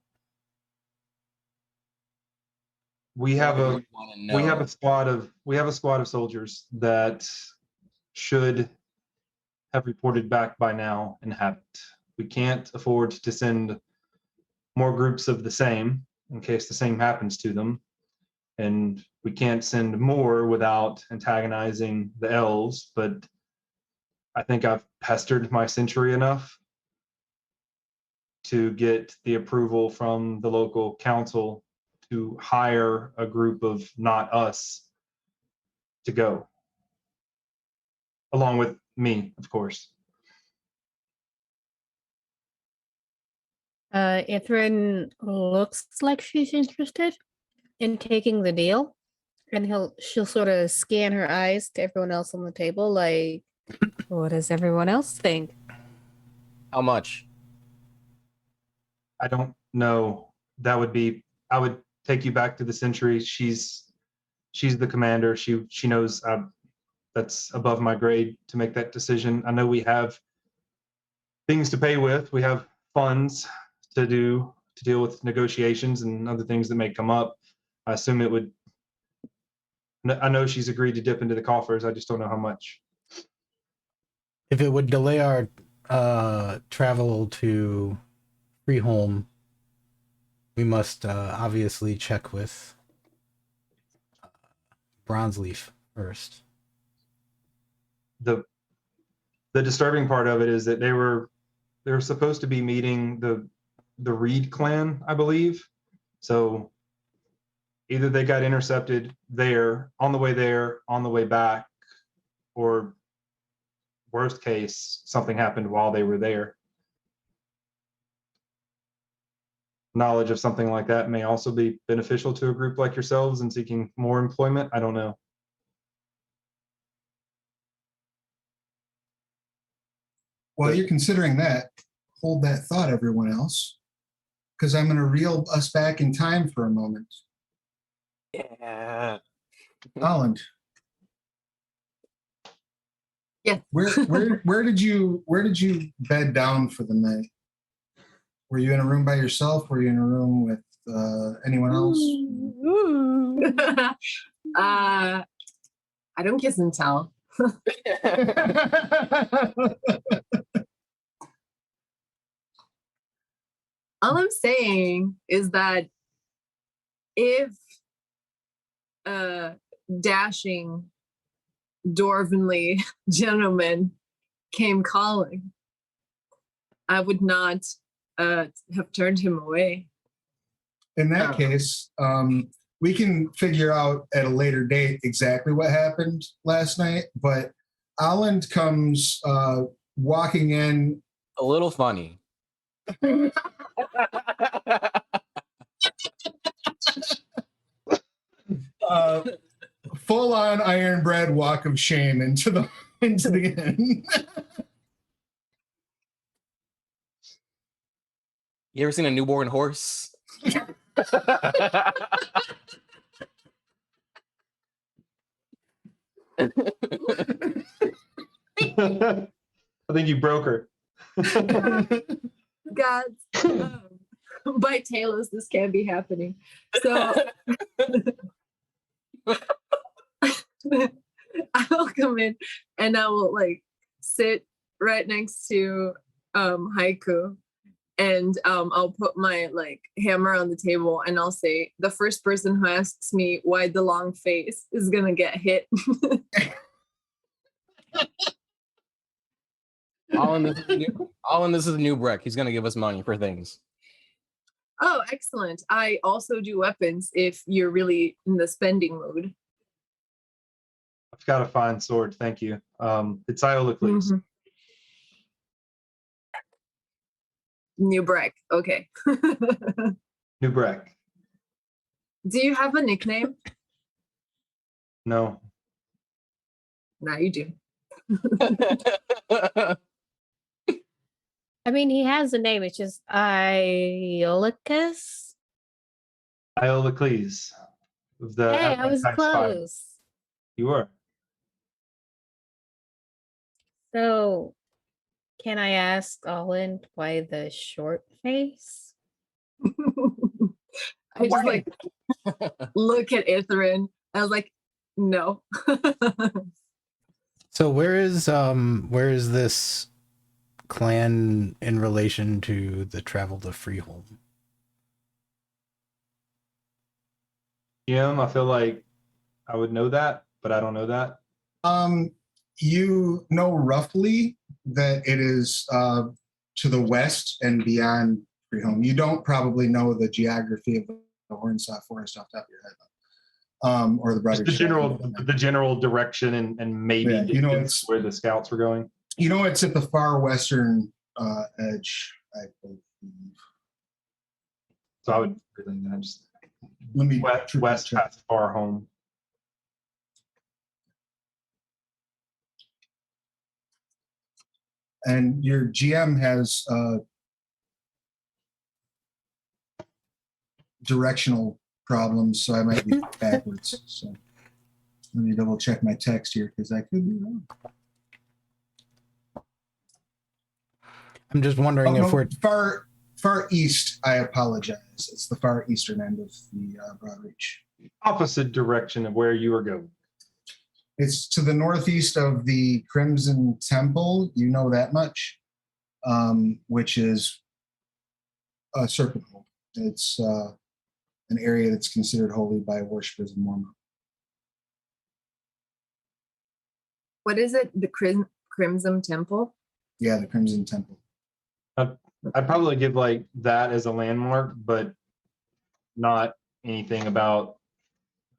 We have a squad of soldiers that should have reported back by now and haven't. We can't afford to send more groups of the same in case the same happens to them. And we can't send more without antagonizing the elves, but I think I've pestered my century enough to get the approval from the local council to hire a group of not us to go, along with me, of course. Ithrin looks like she's interested in taking the deal, and she'll sort of scan her eyes to everyone else on the table, like, what does everyone else think? How much? I don't know. I would take you back to the century. She's the commander. She knows that's above my grade to make that decision. I know we have things to pay with. We have funds to deal with negotiations and other things that may come up. I assume it would. I know she's agreed to dip into the coffers. I just don't know how much. If it would delay our travel to Freeholm, we must obviously check with Bronzeleaf first. The disturbing part of it is that they were supposed to be meeting the Reed clan, I believe. So either they got intercepted on the way back, or worst case, something happened while they were there. Knowledge of something like that may also be beneficial to a group like yourselves in seeking more employment. I don't know. While you're considering that, hold that thought, everyone else, because I'm going to reel us back in time for a moment. Yeah. Holland. Yeah. Where did you bed down for the night? Were you in a room by yourself? Were you in a room with anyone else? I don't kiss and tell. All I'm saying is that if a dashing dwarvenly gentleman came calling, I would not have turned him away. In that case, we can figure out at a later date exactly what happened last night, but Holland comes walking in. A little funny. Full on iron bread walk of shame into the inn. You ever seen a newborn horse? I think you broke her. God, by Talos, this can't be happening. So I will come in and I will like sit right next to Haiku, and I'll put my like hammer on the table and I'll say, the first person who asks me why the long face is gonna get hit. All in this is new Breck. He's gonna give us money for things. Oh, excellent. I also do weapons if you're really in the spending mood. I've got a fine sword, thank you. It's Iolocles. Mm-hmm. New Breck. Okay. New Breck. Do you have a nickname? No. Now you do. I mean, he has a name. It's just Iolocus. Iolocles. Hey, I was close. You were. So, can I ask Olin why the short face? I just like look at Ithrin. I was like, no. So where is this clan in relation to the travel to Freeholm? I feel like I would know that, but I don't know that. You know roughly that it is to the west and beyond Freeholm. You don't probably know the geography of the Hornsaw Forest off the top of your head, or the Just Broadreach. the general direction and maybe Yeah, it's where the scouts were going. It's at the far western edge, I believe. So I would really just Let me west check. past far home. And your GM has directional problems, so I might be backwards. So let me double check my text here because I could be wrong. I'm just wondering if we're far east. I apologize. It's the far eastern end of the Broadreach. Opposite direction of where you were going. It's to the northeast of the Crimson Temple. You know that much, which is a serpent hole. It's an area that's considered holy by worshippers of Mormon. What is it? The Crimson Temple? Yeah, the Crimson Temple. I'd probably give like that as a landmark, but not anything about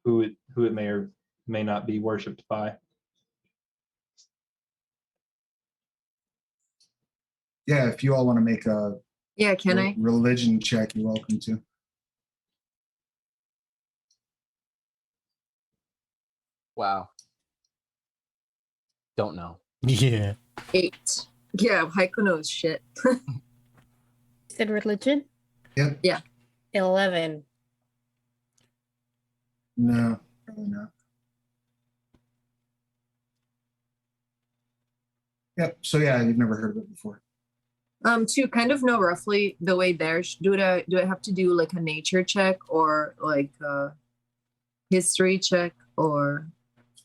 who it may or may not be worshipped by. Yeah, if you all want to make a Can I? religion check, you're welcome to. Wow. Don't know. Yeah. 8. Yeah, Haiku knows shit. You said religion? Yep. Yeah. 11. No, probably not. Yep. So yeah, you've never heard of it before. To kind of know roughly the way there, do I have to do like a nature check or like a history check or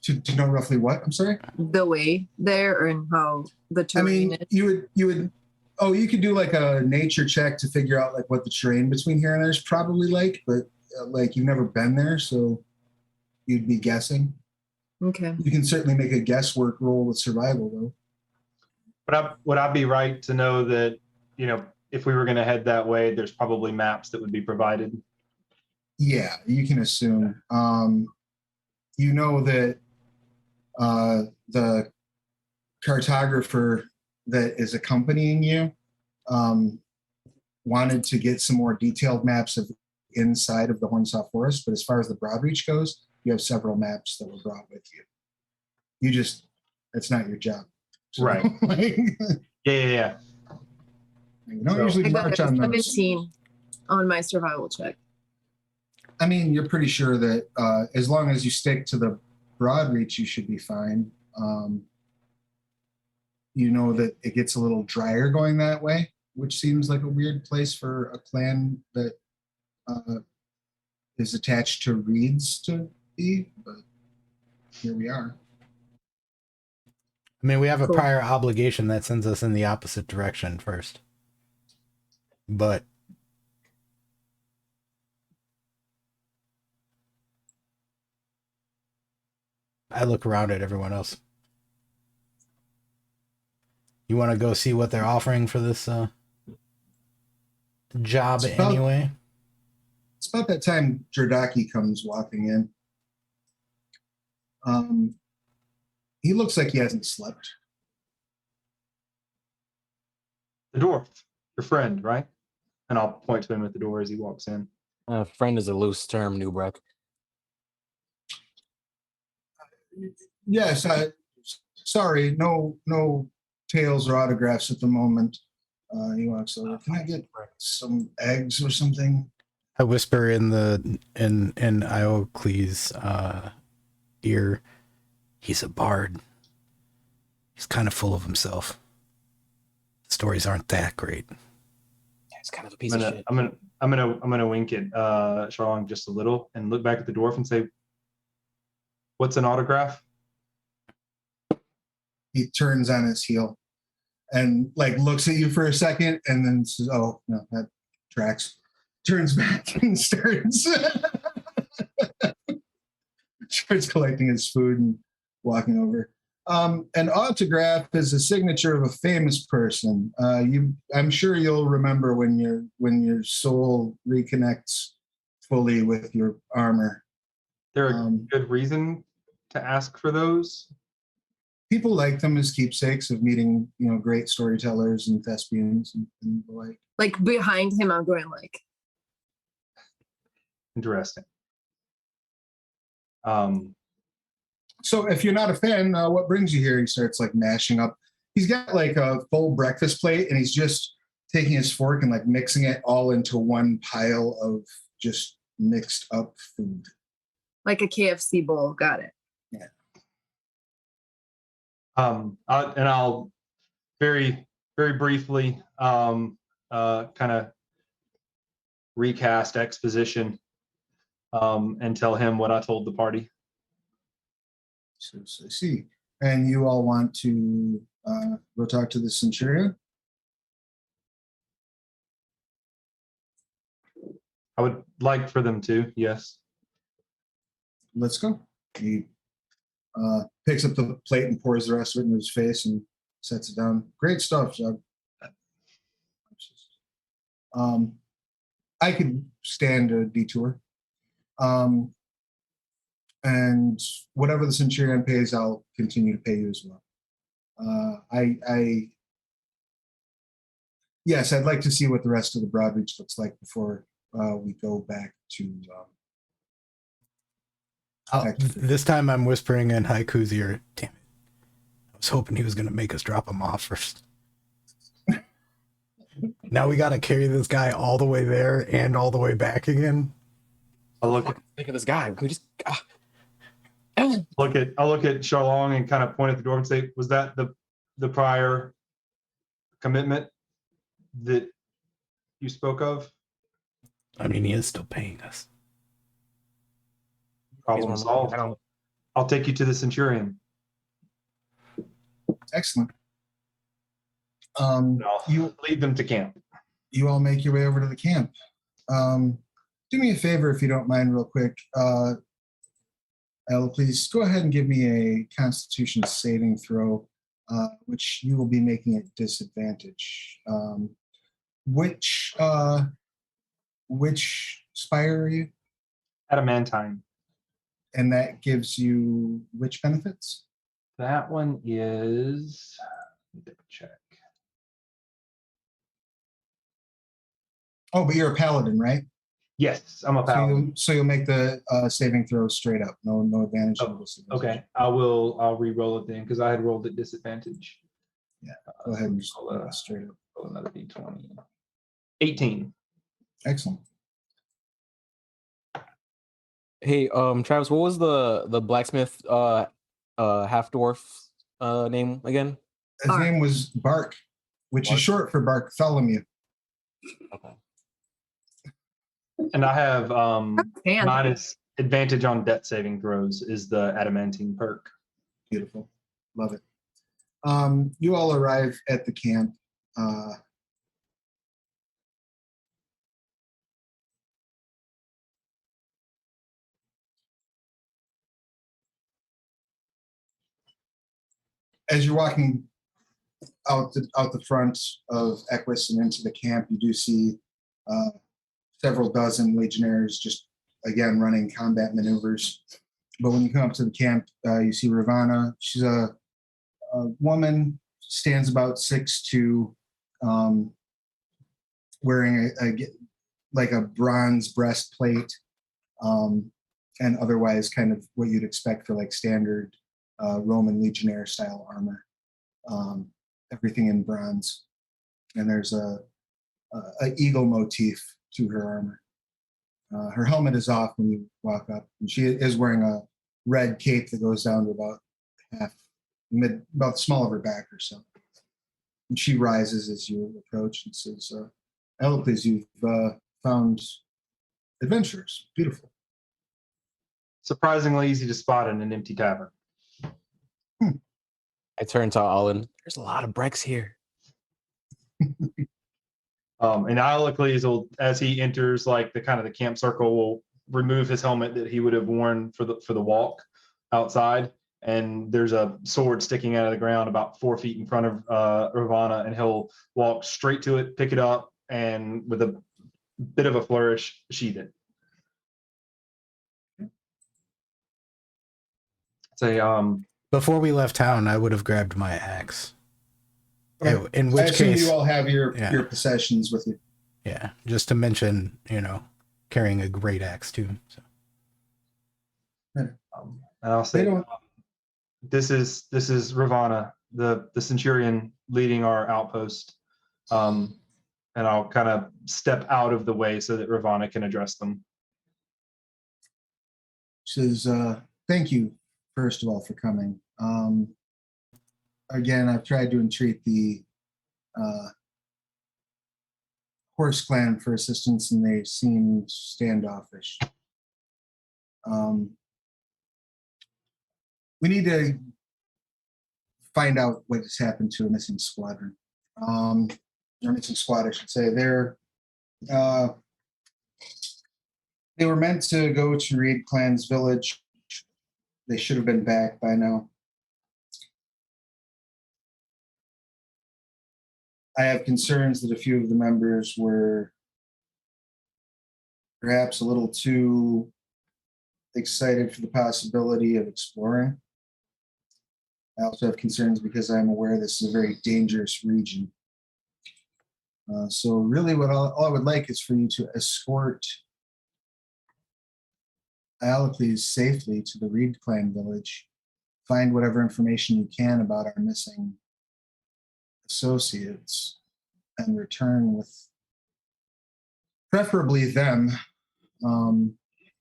To know roughly what? I'm sorry. the way there and how the terrain is? you would. Oh, you could do like a nature check to figure out like what the terrain between here and there is probably like, but like you've never been there, so you'd be guessing. Okay. You can certainly make a guesswork roll with survival though. But would I be right to know that, if we were going to head that way, there's probably maps that would be provided? Yeah, you can assume. You know that the cartographer that is accompanying you wanted to get some more detailed maps of inside of the Hornsaw Forest, but as far as the Broadreach goes, you have several maps that were brought with you. It's not your job. So, Right. Yeah. You don't usually I got march a on those. 17 on my survival check. I mean, you're pretty sure that as long as you stick to the Broadreach, you should be fine. You know that it gets a little drier going that way, which seems like a weird place for a clan that is attached to reeds to be, but here we are. I mean, we have a Cool. prior obligation that sends us in the opposite direction first. But I look around at everyone else. You want to go see what they're offering for this job anyway? It's about that time Jordaki comes walking in. He looks like he hasn't slept. The dwarf, your friend, right? And I'll point to him at the door as he walks in. Friend is a loose term, Newbreck. Yes, sorry, no tales or autographs at the moment. He walks over. Can I get some eggs or something? I whisper in Iocles' ear. He's a bard. He's kind of full of himself. Stories aren't that great. It's kind of a piece of shit. I'm gonna wink at Charlong just a little and look back at the dwarf and say, "What's an autograph?" He turns on his heel and like looks at you for a second and then says, "Oh no, that tracks." Turns back and starts collecting his food and walking over. An autograph is a signature of a famous person. I'm sure you'll remember when your soul reconnects fully with your armor. There a good reason to ask for those? People like them as keepsakes of meeting, great storytellers and thespians and the like. Like behind him, I'm going like. Interesting. So if you're not a fan, what brings you here? He starts like mashing up. He's got like a full breakfast plate and he's just taking his fork and like mixing it all into one pile of just mixed up food. Like a KFC bowl. Got it. Yeah. I'll very, very briefly kind of recast exposition and tell him what I told the party. So I see. And you all want to go talk to the centurion? I would like for them to, yes. Let's go. He picks up the plate and pours the rest of it into his face and sets it down. Great stuff, Zug. I could stand a detour. And whatever the centurion pays, I'll continue to pay you as well. Yes, I'd like to see what the rest of the Broadreach looks like before we go back to. This time I'm whispering in Haiku's ear. Damn it! I was hoping he was gonna make us drop him off first. Now we gotta carry this guy all the way there and all the way back again. I'll look at this guy. We just. I'll look at Charlong and kind of point at the door and say, "Was that the prior commitment that you spoke of?" I mean, he is still paying us. Problem solved. I'll take you to the centurion. Excellent. You lead them to camp. You all make your way over to the camp. Do me a favor, if you don't mind, real quick. Ella, please go ahead and give me a Constitution saving throw, which you will be making at disadvantage. Which spire are you? Adamantine. And that gives you which benefits? That one is. Let me double check. Oh, but you're a paladin, right? Yes, I'm a paladin. So you'll make the saving throw straight up. No advantage. Oh, okay, I'll re-roll it then because I had rolled at disadvantage. Yeah, go ahead and roll straight up. Roll another d20. 18. Excellent. Hey, Travis, what was the blacksmith half dwarf name again? His name was Bark, which is short for Bartholomew. Okay. And I have minus advantage on death saving throws is the adamantine perk. Beautiful. Love it. You all arrive at the camp. As you're walking out the front of Equus and into the camp, you do see several dozen legionnaires just, again, running combat maneuvers. But when you come up to the camp, you see Ravana. She's a woman, stands about 6'2", wearing a bronze breastplate, and otherwise kind of what you'd expect for like standard Roman legionnaire style armor. Everything in bronze, and there's a eagle motif to her armor. Her helmet is off when you walk up, and she is wearing a red cape that goes down to about the small of her back or so. And she rises as you approach and says, Alocles, you've found adventurers. Beautiful. Surprisingly easy to spot in an empty tavern. I turn to Olin. There's a lot of Brex here. And Alocles will, as he enters like the kind of the camp circle, will remove his helmet that he would have worn for the walk outside. And there's a sword sticking out of the ground about 4 feet in front of Ravana, and he'll walk straight to it, pick it up, and with a bit of a flourish, sheath it. Say, Before we left town, I would have grabbed my axe. Okay. In I which assume case, you all have your Yeah. your possessions with you. yeah, just to mention, carrying a great axe too. So. and I'll They say, don't. this is Ravana, the centurion leading our outpost. And I'll kind of step out of the way so that Ravana can address them. Says, thank you, first of all, for coming. Again, I've tried to entreat the Horse Clan for assistance, and they seem standoffish. We need to find out what has happened to a missing squadron. Or missing squad, I should say. They were meant to go to Reed Clan's village. They should have been back by now. I have concerns that a few of the members were perhaps a little too excited for the possibility of exploring. I also have concerns because I'm aware this is a very dangerous region. So really what all I would like is for you to escort Alocles safely to the Reed Clan village, find whatever information you can about our missing associates, and return with preferably them,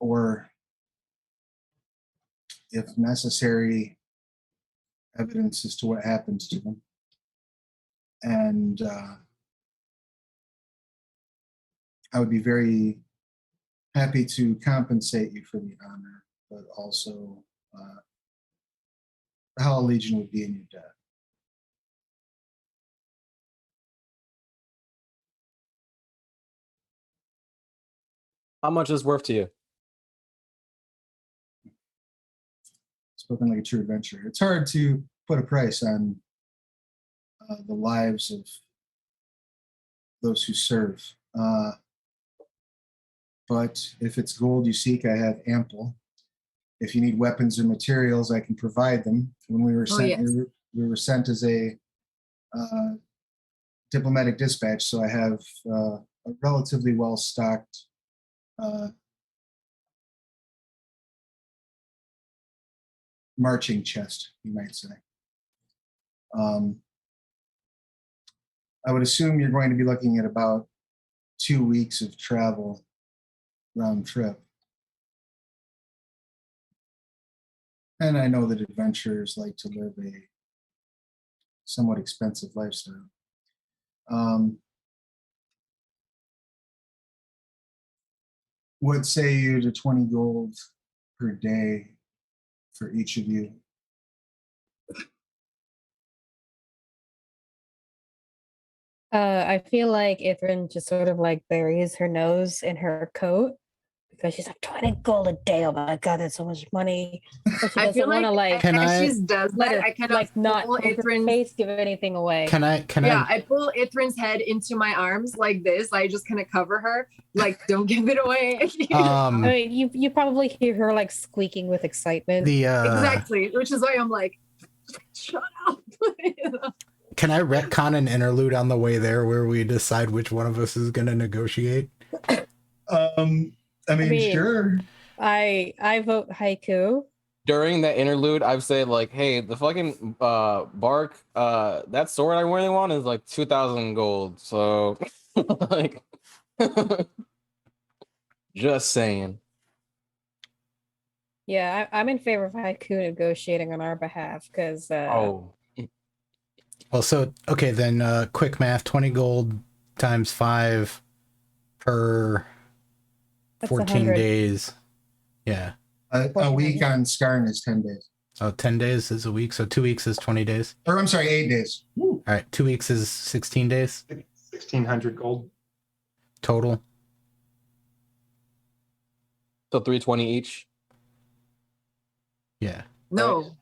or if necessary, evidence as to what happened to them. And I would be very happy to compensate you for the honor, but also the Hell Legion would be in your debt. How much is worth to you? Spoken like a true adventurer. It's hard to put a price on the lives of those who serve. But if it's gold you seek, I have ample. If you need weapons or materials, I can provide them. When we were sent, yes. we were sent as a diplomatic dispatch, so I have a relatively well-stocked marching chest, you might say. I would assume you're going to be looking at about 2 weeks of travel round trip. And I know that adventurers like to live a somewhat expensive lifestyle. What say you to 20 gold per day for each of you? I feel like Ithrin just sort of like buries her nose in her coat because she's like 20 gold a day. Oh my god, that's so much money. But she I feel doesn't want to like Can as I- she does let that, her I kind like of not pull make her Ithrin's face give anything away. Can I? I pull Ithrin's head into my arms like this. I just kind of cover her, like don't give it away. I mean, you probably hear her like squeaking with excitement. Exactly, which is why I'm like, shut up. You know? Can I retcon an interlude on the way there where we decide which one of us is going to negotiate? I mean, sure. I vote haiku. During that interlude, I've said like, "Hey, the fucking bark, that sword I really want is like 2,000 gold." So, like, just saying. Yeah, I'm in favor of haiku negotiating on our behalf because Oh, Well, so, okay, then quick math, 20 gold times 5 per That's 14 100. days. Yeah. A week on Skarn is 10 days. So 10 days is a week. So 2 weeks is 20 days. Or I'm sorry, 8 days. Woo. All right. 2 weeks is 16 days 1,600 gold. total. So 320 each. Yeah. No,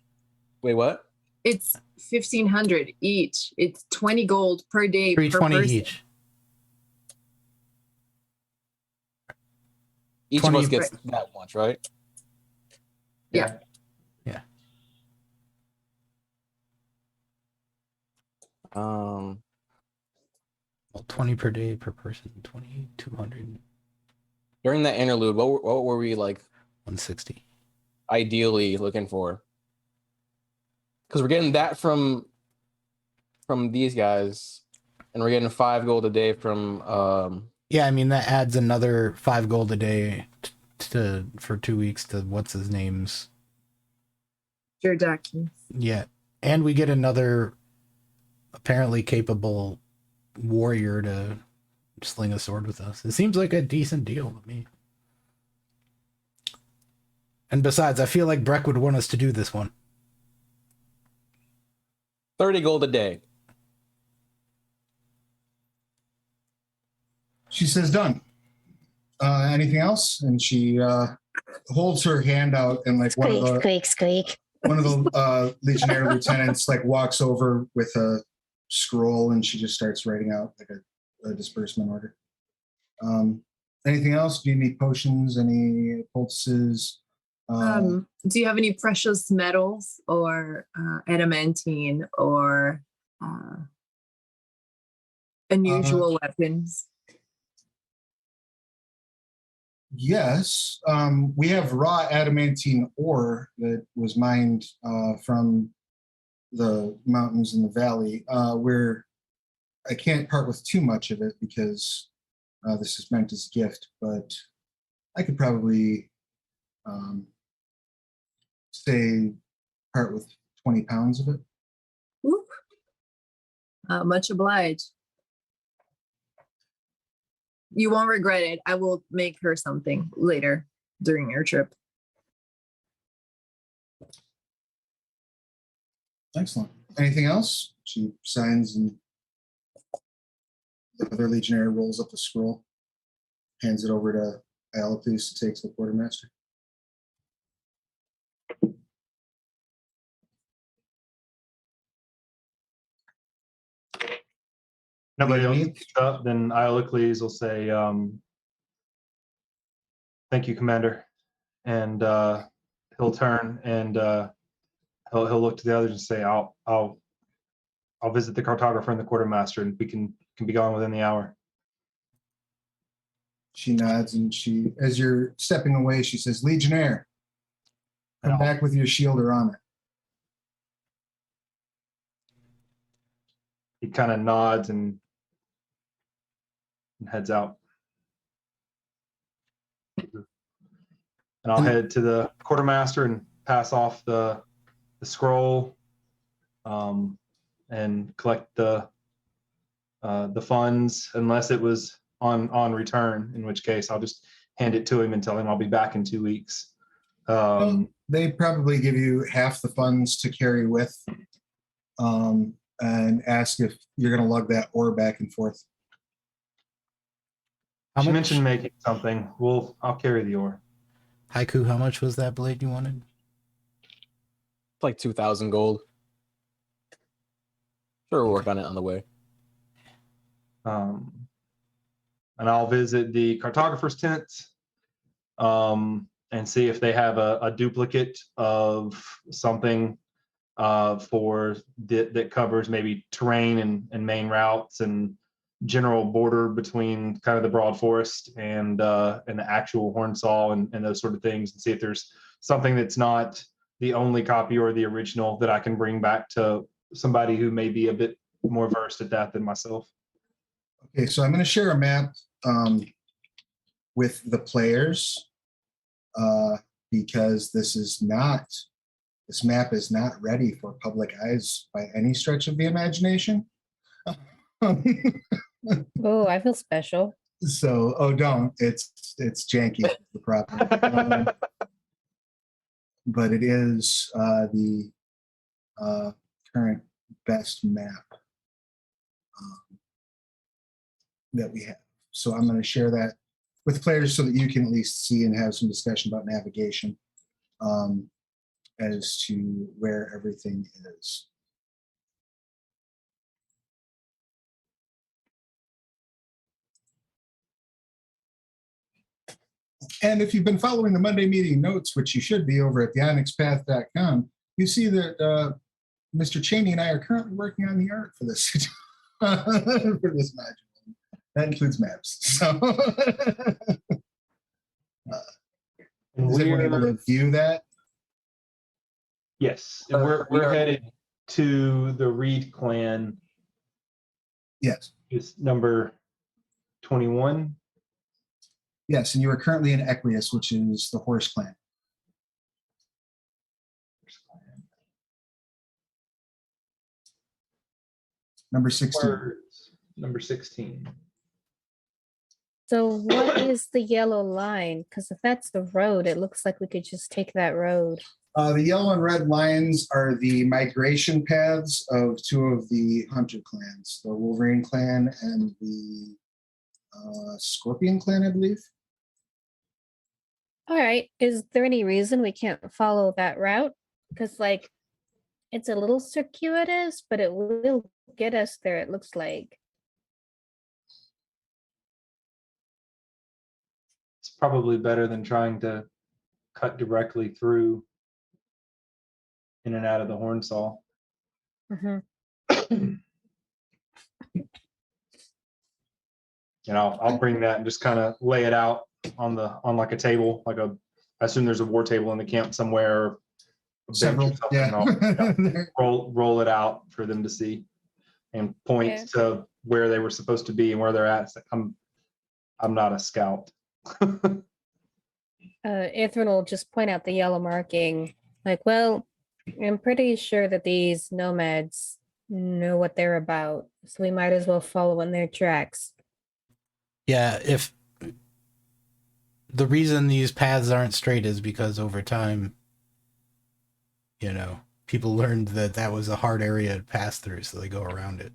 Wait, what? it's 1,500 each. It's 20 gold per day per 320 person. each. Each 20 of us gets that much, right? Yeah. Yeah. Um, Well, 20 per day per person. 20, 200, during that interlude, what were we like 160. ideally looking for? Because we're getting that from these guys, and we're getting 5 gold a day from Yeah, I mean that adds another 5 gold a day for 2 weeks to what's his name's. Jerdaki. Yeah, and we get another apparently capable warrior to sling a sword with us. It seems like a decent deal to me. And besides, I feel like Breck would want us to do this one. 30 gold a day. She says, done. Anything else? And she holds her hand out, and like one of the legionnaire lieutenants like walks over with a scroll, and she just starts writing out like a disbursement order. Anything else? Do you need potions? Any poultices? Do you have any precious metals or adamantine or unusual weapons? Yes, we have raw adamantine ore that was mined from the mountains in the valley. Where I can't part with too much of it because this is meant as a gift, but I could probably say part with 20 pounds of it. Whoop. Much obliged. You won't regret it. I will make her something later during your trip. Excellent. Anything else? She signs, and the other legionnaire rolls up the scroll, hands it over to Alapis to take to the quartermaster. Nobody else picks up, then Iolocles will say, thank you, Commander. And he'll turn and he'll look to the others and say, I'll visit the cartographer and the quartermaster, and we can be gone within the hour. She nods, and she, as you're stepping away, she says, Legionnaire, come back with your shield or armor. He kind of nods and heads out. And I'll head to the quartermaster and pass off the scroll and collect the funds, unless it was on return, in which case I'll just hand it to him and tell him I'll be back in 2 weeks. They probably give you half the funds to carry with, and ask if you're going to lug that ore back and forth. She mentioned making something. I'll carry the ore. Haiku, how much was that blade you wanted? It's like 2,000 gold. Sure, we'll work on it on the way. And I'll visit the cartographer's tent and see if they have a duplicate of something that covers maybe terrain and main routes and general border between kind of the broad forest and the actual Hornsaw and those sort of things, and see if there's something that's not the only copy or the original that I can bring back to somebody who may be a bit more versed at that than myself. Okay, so I'm going to share a map with the players because this map is not ready for public eyes by any stretch of the imagination. Oh, I feel special. So, oh, don't. It's janky. Is the problem. But it is the current best map that we have. So I'm going to share that with players so that you can at least see and have some discussion about navigation as to where everything is. And if you've been following the Monday meeting notes, which you should be over at the onyxpath.com, you see that Mr. Cheney and I are currently working on the art for this for this module. That includes maps. So is everyone able to view that? Yes, and we're headed to the Reed clan. Yes. It's number 21. Yes, and you are currently in Equius, which is the horse clan. Number 16. Number 16. So what is the yellow line? Because if that's the road, it looks like we could just take that road. The yellow and red lines are the migration paths of two of the hunter clans, the Wolverine clan and the Scorpion clan, I believe. All right. Is there any reason we can't follow that route? Because, like, it's a little circuitous, but it will get us there, it looks like. It's probably better than trying to cut directly through in and out of the horn saw. Mm-hmm. And I'll bring that and just kind of lay it out on like a table, I assume there's a war table in the camp somewhere. Several, yeah. roll it out for them to see and point to where they were supposed to be and where they're at. It's like, I'm not a scout. Ithrin will just point out the yellow marking. Like, well, I'm pretty sure that these nomads know what they're about, so we might as well follow in their tracks. Yeah, if the reason these paths aren't straight is because over time, you know, people learned that was a hard area to pass through, so they go around it.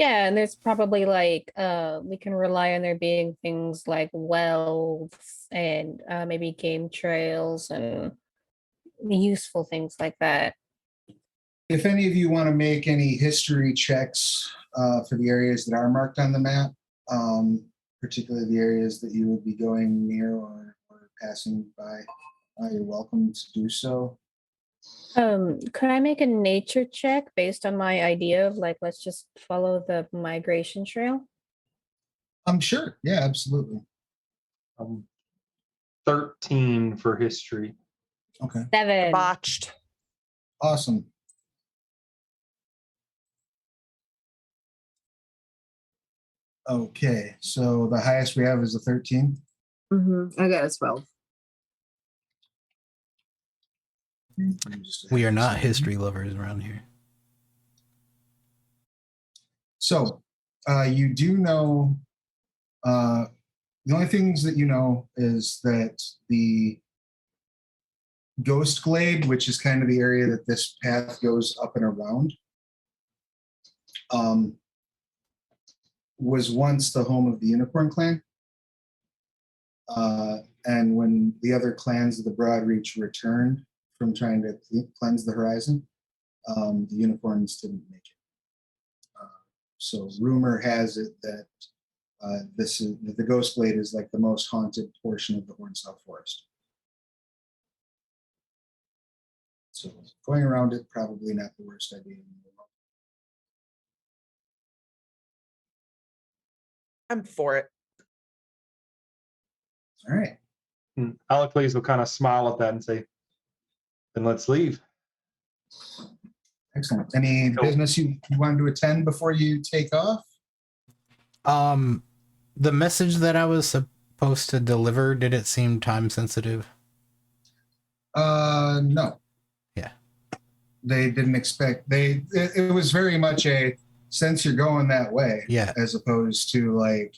Yeah, and there's probably like we can rely on there being things like wells and maybe game trails and useful things like that. If any of you want to make any history checks for the areas that are marked on the map, particularly the areas that you would be going near or passing by, you're welcome to do so. Could I make a nature check based on my idea of like, let's just follow the migration trail? Sure. Yeah, absolutely. 13 for history. Okay. 7. Botched. Awesome. Okay, so the highest we have is a 13. I got a 12. We are not history lovers around here. So you do know, the only things that you know is that the Ghost Glade, which is kind of the area that this path goes up and around, was once the home of the Unicorn clan. And when the other clans of the Broadreach returned from trying to cleanse the horizon, the unicorns didn't make it. So rumor has it that the Ghost Glade is like the most haunted portion of the Hornsaw Forest. So going around it, probably not the worst idea in the world. I'm for it. All right. And Alacles will kind of smile at that and say, then let's leave. Excellent. Any business you wanted to attend before you take off? The message that I was supposed to deliver, did it seem time sensitive? No. Yeah. They didn't expect, it was very much a since you're going that way, Yeah. as opposed to like,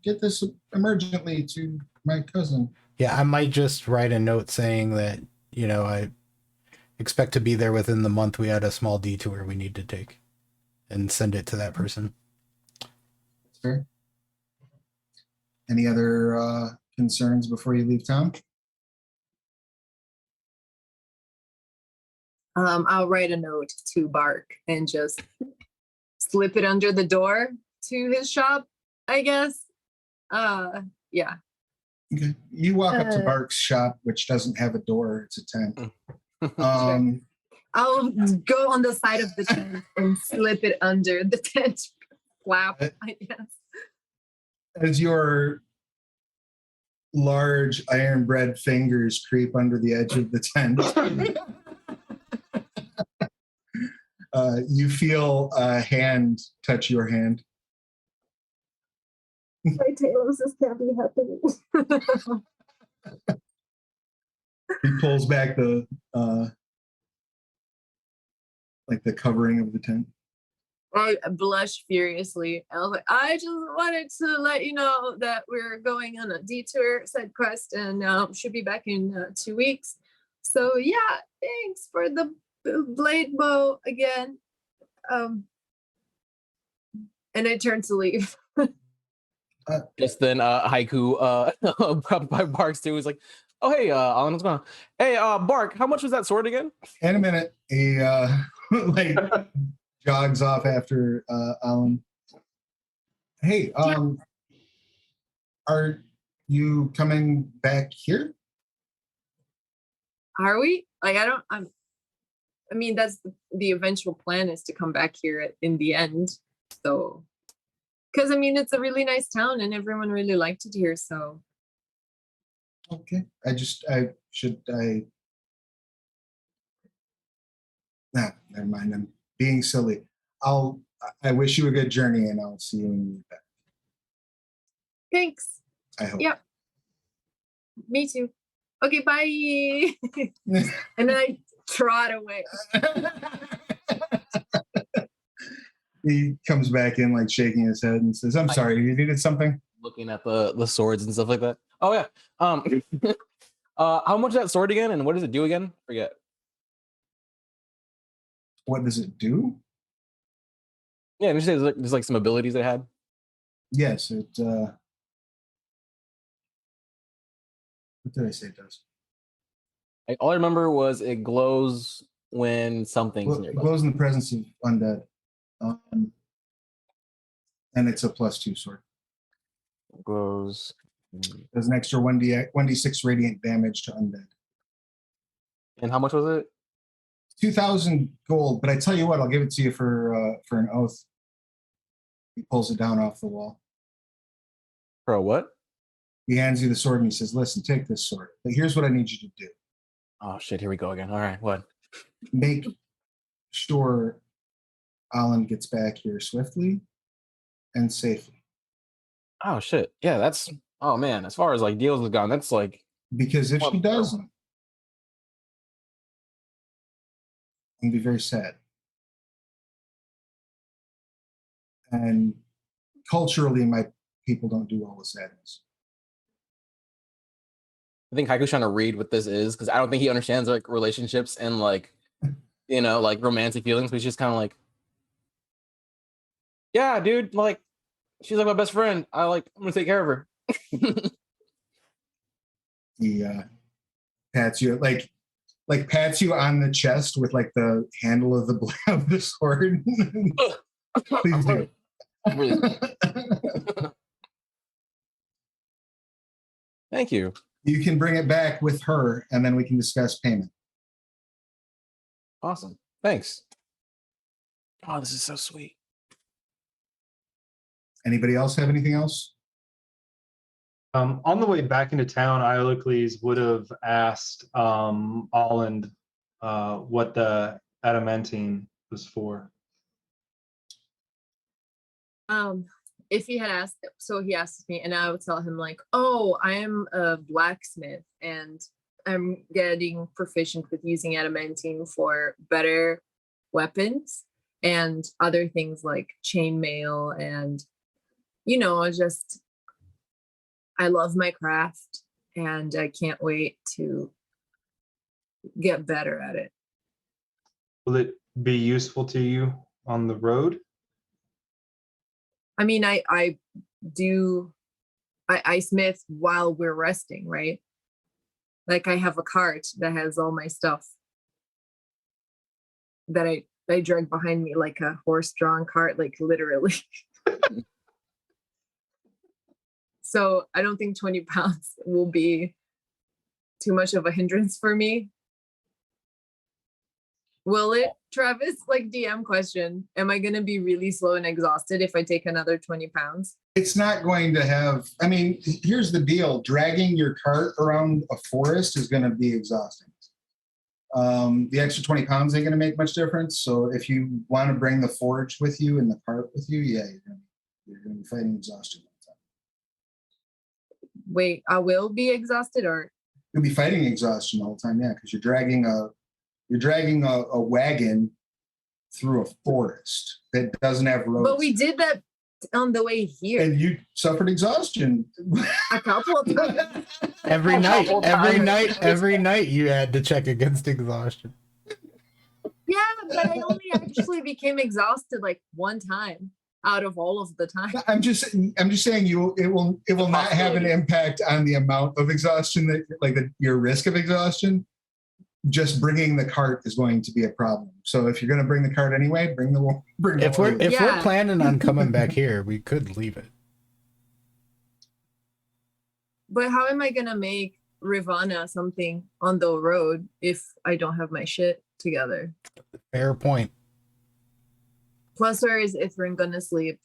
get this emergently to my cousin. Yeah, I might just write a note saying that, I expect to be there within the month. We had a small detour we need to take, and send it to that person. That's fair. Any other concerns before you leave town? I'll write a note to Bark and just slip it under the door to his shop, I guess. Yeah. Okay. You walk up to Uh, Bark's shop, which doesn't have a door. It's a tent. I'll go on the side of the tent and slip it under the tent flap, I guess. As your large iron-bred fingers creep under the edge of the tent, you feel a hand touch your hand. My Talos, this can't be happening. He pulls back the the covering of the tent. I blushed furiously. I was like, I just wanted to let you know that we're going on a detour side quest and should be back in 2 weeks. So yeah, thanks for the blade bow again. And I turned to leave. Just then Haiku by Barks too was like, oh hey Alan, what's going on? Hey Bark, how much was that sword again? In a minute, he jogs off after Alan. Hey, are you coming back here? Are we? Like, I mean, that's the eventual plan, is to come back here in the end. So, because I mean, it's a really nice town and everyone really liked it here. So, Okay. Never mind. I'm being silly. I wish you a good journey, and I'll see you when you get back. thanks. I hope. Yep. Me too. Okay, bye. And then I trot away. He comes back in like shaking his head and says, I'm sorry, you needed something? Looking at the swords and stuff like that. Oh yeah. How much is that sword again, and what does it do again? Forget. What does it do? Yeah, you say there's like some abilities it had. Yes, it what did I say it does? All I remember was it glows when something's Well, it nearby. glows in the presence of undead. And it's a +2 sword. It glows. Does an extra 1d6 radiant damage to undead. And how much was it? 2,000 gold, but I tell you what, I'll give it to you for an oath. He pulls it down off the wall. For a what? He hands you the sword and he says, listen, take this sword. But here's what I need you to do. Oh shit, here we go again. All right, what? Make sure Alan gets back here swiftly and safely. Oh shit. Yeah, that's oh man, as far as like deals have gone, that's like Because if she Well, doesn't, I'm gonna be very sad. And culturally, my people don't do well with sadness. I think Haiku's trying to read what this is because I don't think he understands like relationships and like like romantic feelings, but he's just kind of like, yeah, dude, like she's like my best friend. I'm gonna take care of her. He pats you like pats you on the chest with like the handle of the sword. Please do. Really. Thank you. You can bring it back with her, and then we can discuss payment. Awesome. Thanks. Oh, this is so sweet. Anybody else have anything else? On the way back into town, Iolocles would have asked Alland what the adamantine was for. If he had asked, so he asked me, and I would tell him like, oh, I am a blacksmith and I'm getting proficient with using adamantine for better weapons. and other things like chainmail and, just I love my craft and I can't wait to get better at it. Will it be useful to you on the road? I mean, I smith while we're resting, right? Like I have a cart that has all my stuff that I drag behind me like a horse-drawn cart, like literally. So I don't think 20 pounds will be too much of a hindrance for me. Will it, Travis? Like DM question. Am I going to be really slow and exhausted if I take another 20 pounds? It's not going to have, I mean, here's the deal. Dragging your cart around a forest is going to be exhausting. The extra 20 pounds ain't going to make much difference. So if you want to bring the forage with you and the cart with you, yeah, you're going to be fighting exhaustion all the time. Wait, I will be exhausted, or You'll be fighting exhaustion all the time, yeah, because you're dragging a wagon through a forest that doesn't have roads. but we did that on the way here And you suffered exhaustion. a couple of times. Every night you had to check against exhaustion. Yeah, but I only actually became exhausted like one time out of all of the time. I'm just saying it will not have an impact on the amount of exhaustion your risk of exhaustion. Just bringing the cart is going to be a problem. So if you're going to bring the cart anyway, bring If we're planning on coming back here, we could leave it. But how am I gonna make Rivana something on the road if I don't have my shit together? Fair point. Plus, where is Ithrin gonna sleep?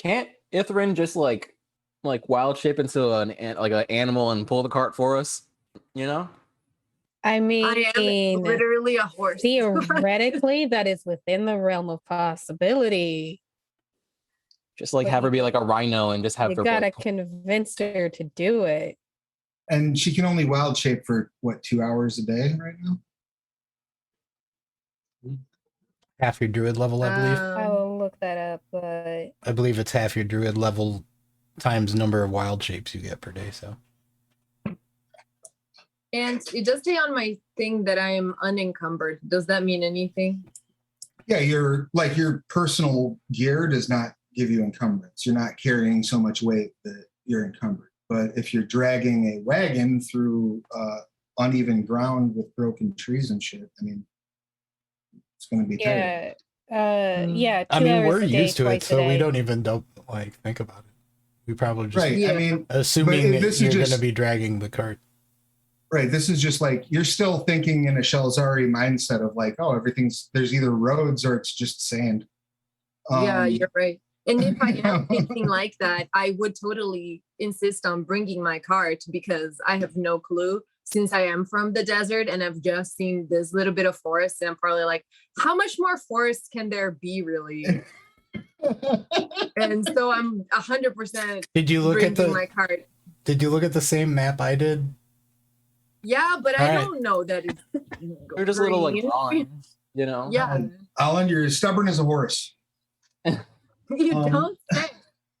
Can't Ithrin just like wild shape into an animal and pull the cart for us? You know? I mean, I am literally a horse. theoretically, that is within the realm of possibility. Just like have her be like a rhino and just have You her gotta like, convince her to do it. And she can only wild shape for 2 hours a day right now? Half your druid level, I believe. I will look that up, but I believe it's half your druid level times number of wild shapes you get per day. So And it does say on my thing that I am unencumbered. Does that mean anything? Yeah, your personal gear does not give you encumbrance. You're not carrying so much weight that you're encumbered. But if you're dragging a wagon through uneven ground with broken trees and shit, I mean, it's going to be tight. yeah. I 2 mean, hours we're a day, used to it, twice a so we day. don't even think about it. We probably just Right. Yeah. I mean, assuming but that this is you're going just- to be dragging the cart. right. This is just like you're still thinking in a Shelzari mindset of like, oh, there's either roads or it's just sand. Yeah, you're right. And if I am thinking like that, I would totally insist on bringing my cart because I have no clue since I am from the desert and I've just seen this little bit of forest. And I'm probably like, how much more forest can there be really? And so I'm 100% Did you look at bringing my cart. Did you look at the same map I did? Yeah, but All I right. don't know that it's they're just little like green. drawings, you know? Yeah, Alan, you're as stubborn as a horse. you Um, don't say.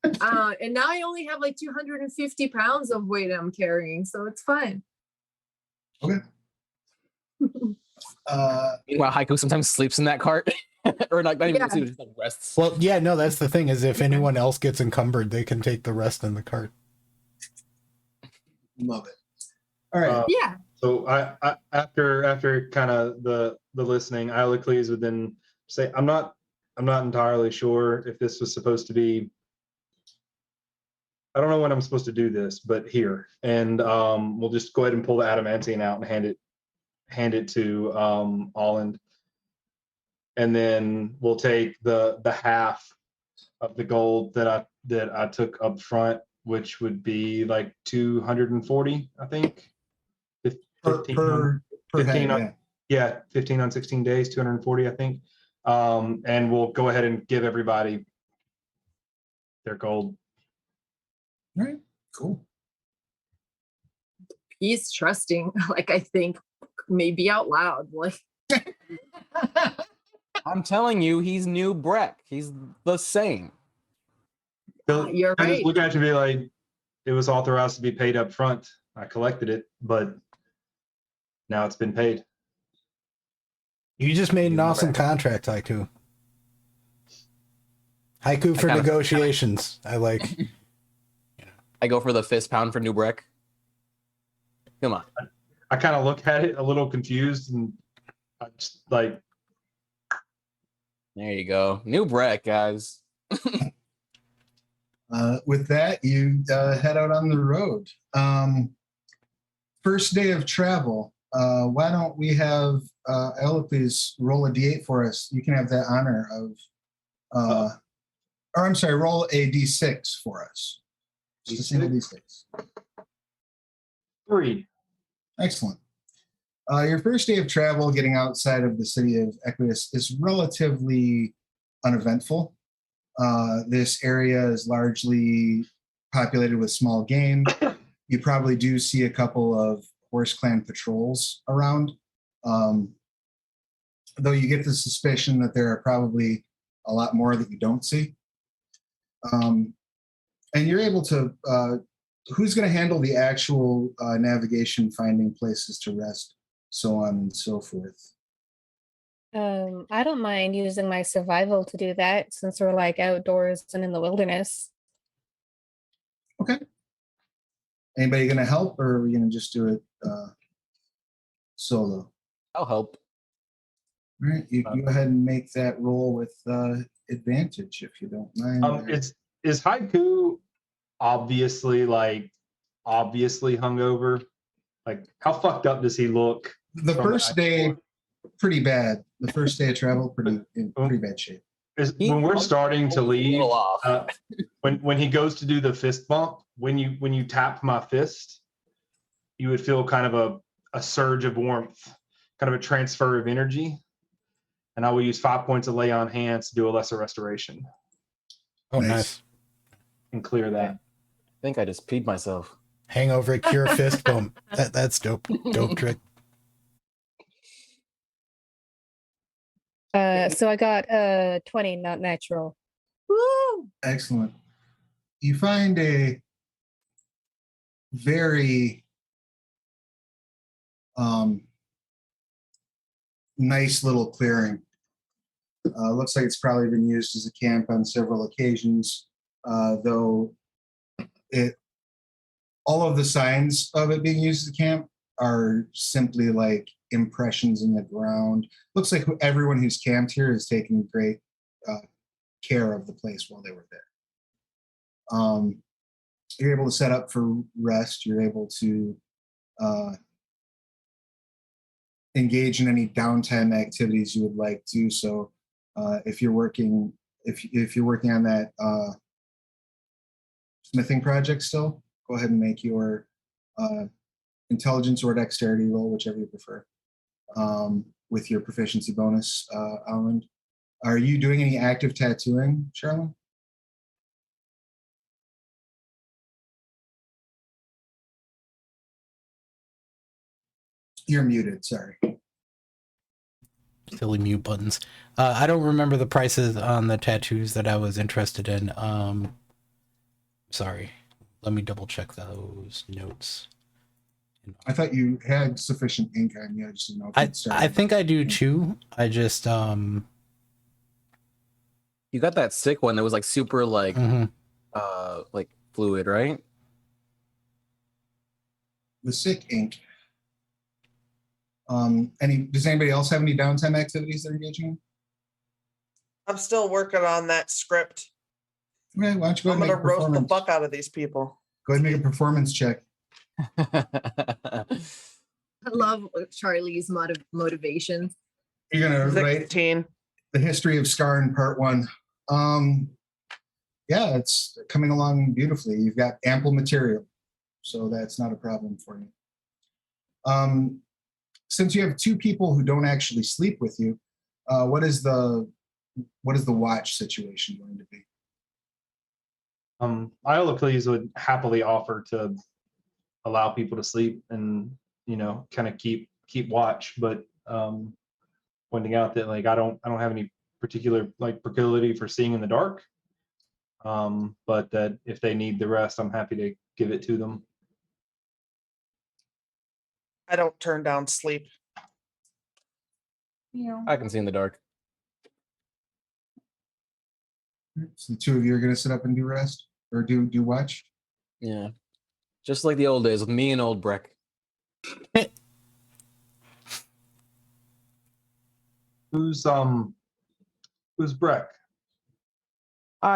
And now I only have like 250 pounds of weight I'm carrying, so it's fine. Okay. Meanwhile, Haiku sometimes sleeps in that cart. Or not even Yeah. sleeps, just like rests. Well, yeah, no, that's the thing is if anyone else gets encumbered, they can take the rest in the cart. Love it. All right. Yeah. So I after kind of the listening, Iolocles would then say, I'm not entirely sure if this was supposed to be. I don't know when I'm supposed to do this, but here, and we'll just go ahead and pull the adamantine out and hand it to Holland, and then we'll take the half of the gold that I took up front, which would be like 240, I think. 15 Per 15 head, on, yeah, 15 on 16 days, 240, I think. And we'll go ahead and give everybody their gold. All right. Cool. He's trusting, like I think maybe out loud. Like I'm telling you, he's New Breck. He's the same. You're I just right. look at you and be like, it was authorized to be paid up front. I collected it, but now it's been paid. You just made an awesome contract, Haiku. Haiku for negotiations. I like. I go for the fist pound for New Breck. Come on. I kind of look at it a little confused and I just like, There you go. New Breck, guys. With that, you head out on the road. First day of travel. Why don't we have Eloise roll a d8 for us? You can have that honor of, or I'm sorry, roll a d6 for us. Just a single d6. 3. Excellent. Your first day of travel, getting outside of the city of Equius, is relatively uneventful. This area is largely populated with small game. You probably do see a couple of Horse Clan patrols around, though you get the suspicion that there are probably a lot more that you don't see. And you're able to, who's going to handle the actual navigation, finding places to rest, so on and so forth? I don't mind using my survival to do that since we're like outdoors and in the wilderness. Okay. Anybody going to help, or are we going to just do it solo? I'll help. All right, you go ahead and make that roll with advantage if you don't mind. Is Haiku obviously hungover? Like, how fucked up does he look? The first day, pretty bad. The first day of travel, in pretty bad shape. When we're starting to leave, when he goes to do the fist bump, when you tap my fist, you would feel kind of a surge of warmth, kind of a transfer of energy. And I will use 5 points of lay on hands to do a lesser restoration. Oh, nice. And clear that. I think I just peed myself. Hangover cure fist bump. That's dope. Dope trick. So I got 20, not natural. Woo! Excellent. You find a very nice little clearing. Looks like it's probably been used as a camp on several occasions, though all of the signs of it being used as a camp are simply like impressions in the ground. Looks like everyone who's camped here is taking great care of the place while they were there. You're able to set up for rest. You're able to engage in any downtime activities you would like to. So if you're working on that smithing project still, go ahead and make your intelligence or dexterity roll, whichever you prefer, with your proficiency bonus, Alan. Are you doing any active tattooing, Charlene? You're muted, sorry. Silly mute buttons. I don't remember the prices on the tattoos that I was interested in. Sorry. Let me double check those notes. I thought you had sufficient ink on you. I just didn't know if you'd started. I think I do too. I just You got that sick one that was like super like fluid, right? The sick ink. Does anybody else have any downtime activities they're engaging in? I'm still working on that script. Okay, why don't you go ahead and I'm make a gonna roast the performance? fuck out of these people. Go ahead and make a performance check. I love Charlie's motivations. You're gonna write 16. the history of Skarn Part 1. Yeah, it's coming along beautifully. You've got ample material, so that's not a problem for you. Since you have two people who don't actually sleep with you, what is the watch situation going to be? Iolocles would happily offer to allow people to sleep and kind of keep watch, but pointing out that like I don't have any particular like proclivity for seeing in the dark. But that if they need the rest, I'm happy to give it to them. I don't turn down sleep. I can see in the dark. So the two of you are going to sit up and do rest or do watch. Yeah. Just like the old days with me and old Breck. Who's Breck?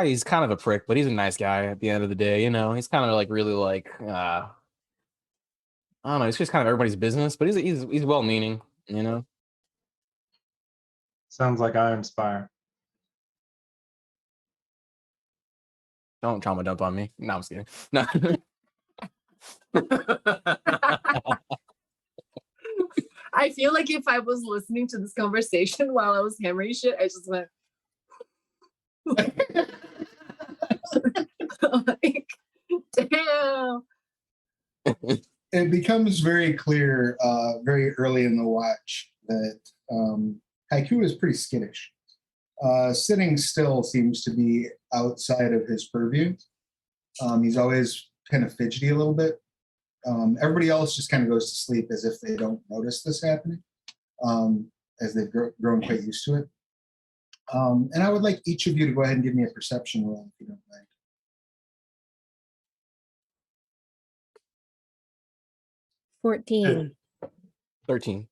He's kind of a prick, but he's a nice guy at the end of the day. You know, he's kind of like really like I don't know. He's just kind of everybody's business, but he's well-meaning. You know. Sounds like Iron Spire. Don't trauma dump on me. No, I'm just kidding. No. I feel like if I was listening to this conversation while I was hammering shit, I just went like, damn. It becomes very clear very early in the watch that Haiku is pretty skittish. Sitting still seems to be outside of his purview. He's always kind of fidgety a little bit. Everybody else just kind of goes to sleep as if they don't notice this happening, as they've grown quite used to it. And I would like each of you to go ahead and give me a perception roll, if you don't mind. 14. 13.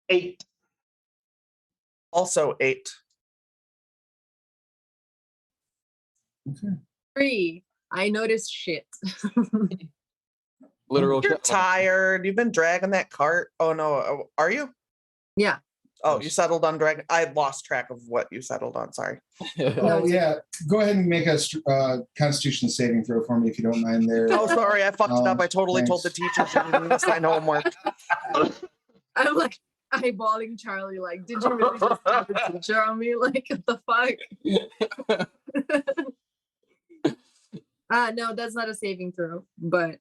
8. Also 8. Okay. 3. I noticed shit. Literal. You're shit. tired. You've been dragging that cart. Oh no, are you? Yeah. Oh, you settled on drag. I lost track of what you settled on. Sorry. Oh yeah, go ahead and make a Constitution saving throw for me if you don't mind. There. Oh, sorry, I fucked it up. I totally told the Thanks. teacher she didn't assign homework. I'm like eyeballing Charlie, like, did you really just have a teacher on me? Like, what the fuck? No, that's not a saving throw, but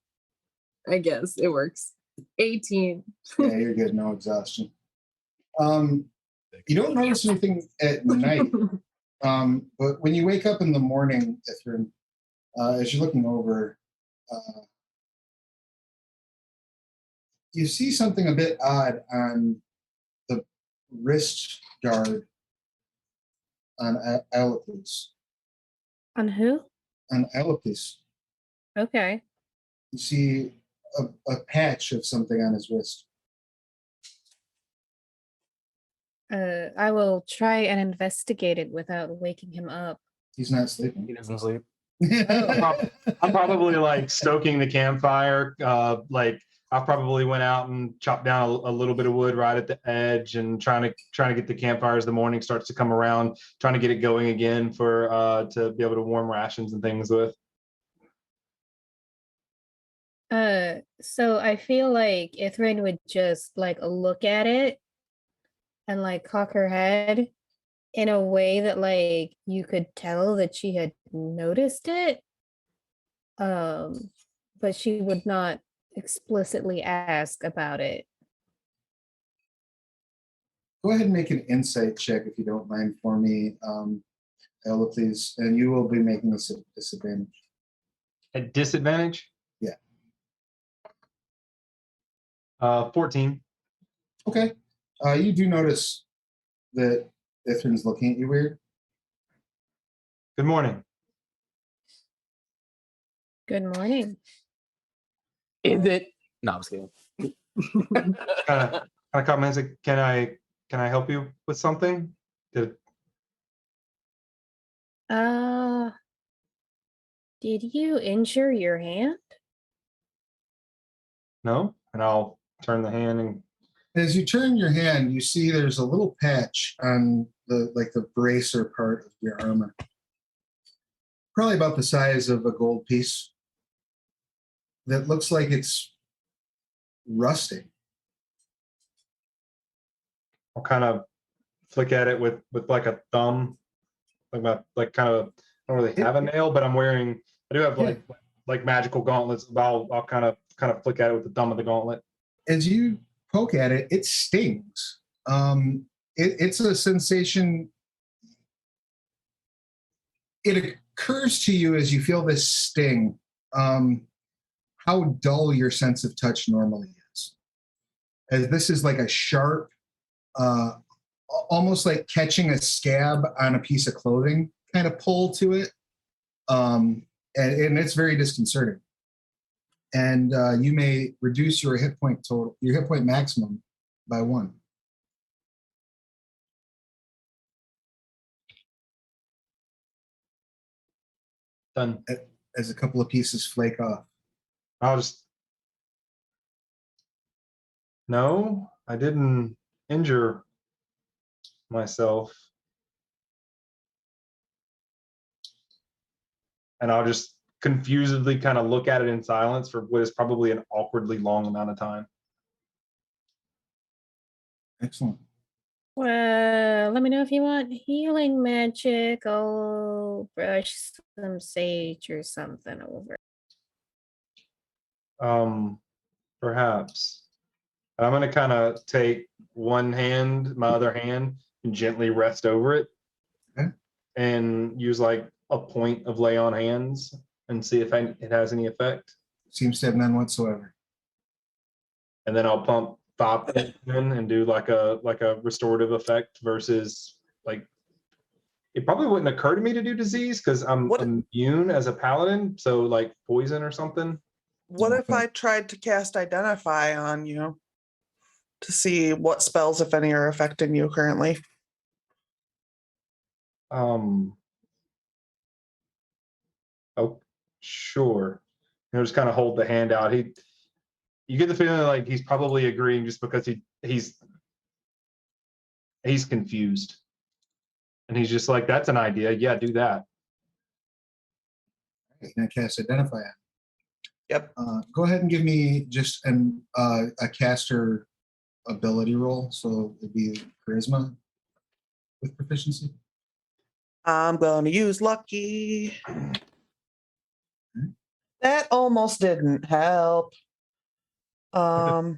I guess it works. 18. Yeah, you're good. No exhaustion. You don't notice anything at night, but when you wake up in the morning, Ithrin, as you're looking over, you see something a bit odd on the wrist guard on Alipis. On who? On Alipis, Okay. you see a patch of something on his wrist. I will try and investigate it without waking him up. He's not sleeping. He doesn't sleep. I'm probably like stoking the campfire. Like I probably went out and chopped down a little bit of wood right at the edge and trying to get the campfire as the morning starts to come around, trying to get it going again for to be able to warm rations and things with. So I feel like Ithrin would just like look at it and like cock her head in a way that like you could tell that she had noticed it. But she would not explicitly ask about it. Go ahead and make an insight check if you don't mind for me, Ella, please. And you will be making this at disadvantage. At disadvantage? Yeah. 14. Okay. You do notice that Ithrin's looking at you weird. Good morning. Good morning. Is it? No, I'm just kidding. Kind of comments. Can I help you with something? Did you injure your hand? No? And I'll turn the hand and As you turn your hand, you see there's a little patch on the bracer part of your armor. Probably about the size of a gold piece. That looks like it's rusting. I'll kind of flick at it with like a thumb, like kind of. I don't really have a nail, but I do have like magical gauntlets. I'll kind of flick at it with the thumb of the gauntlet. As you poke at it, it stings. It's a sensation. It occurs to you as you feel this sting, how dull your sense of touch normally is. As this is like a sharp, almost like catching a scab on a piece of clothing kind of pull to it. And it's very disconcerting. And you may reduce your hit point maximum by 1. Done. As a couple of pieces flake off. I'll just. No, I didn't injure myself. And I'll just confusedly kind of look at it in silence for what is probably an awkwardly long amount of time. Excellent. Well, let me know if you want healing magic. I'll brush some sage or something over. Perhaps. I'm going to kind of take my other hand, and gently rest over it. Okay. And use like a point of lay on hands and see if it has any effect. Seems to have none whatsoever. And then I'll pump 5 points in and do like a restorative effect versus like it probably wouldn't occur to me to do disease because I'm immune as a paladin, so like poison or something. What if I tried to cast Identify on you to see what spells, if any, are affecting you currently? Oh, sure. Just kind of hold the hand out. You get the feeling like he's probably agreeing just because he's confused, and he's just like, "That's an idea. Yeah, do that." Can I cast Identify on? Yep. Go ahead and give me just a caster ability roll. So it'd be charisma with proficiency. I'm going to use lucky. That almost didn't help. What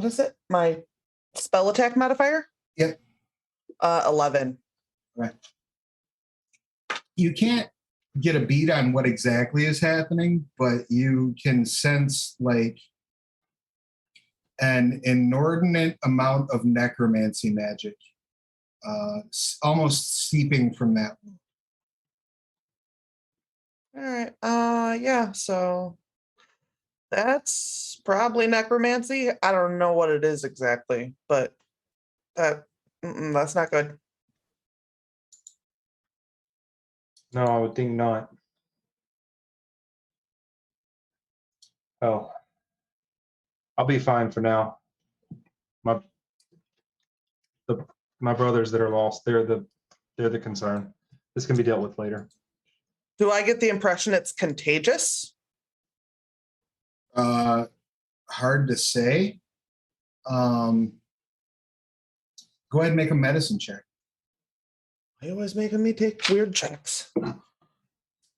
is it? My spell attack modifier? Yep. 11. Right. You can't get a beat on what exactly is happening, but you can sense like an inordinate amount of necromancy magic almost seeping from that. All right. Yeah, so that's probably necromancy. I don't know what it is exactly, but that's not good. No, I would think not. Oh, I'll be fine for now. My brothers that are lost, they're the concern. This can be dealt with later. Do I get the impression it's contagious? Hard to say. Go ahead and make a medicine check. Why are you always making me take weird checks?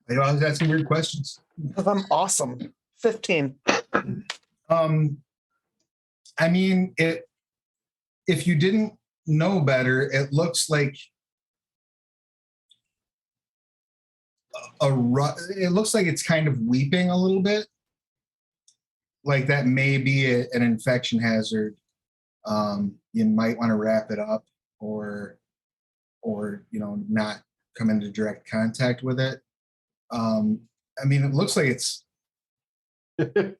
They always asking weird questions. Because I'm awesome. 15. I mean, if you didn't know better, it looks like it looks like it's kind of weeping a little bit. Like that may be an infection hazard. You might want to wrap it up or not come into direct contact with it. I mean, it looks like it's it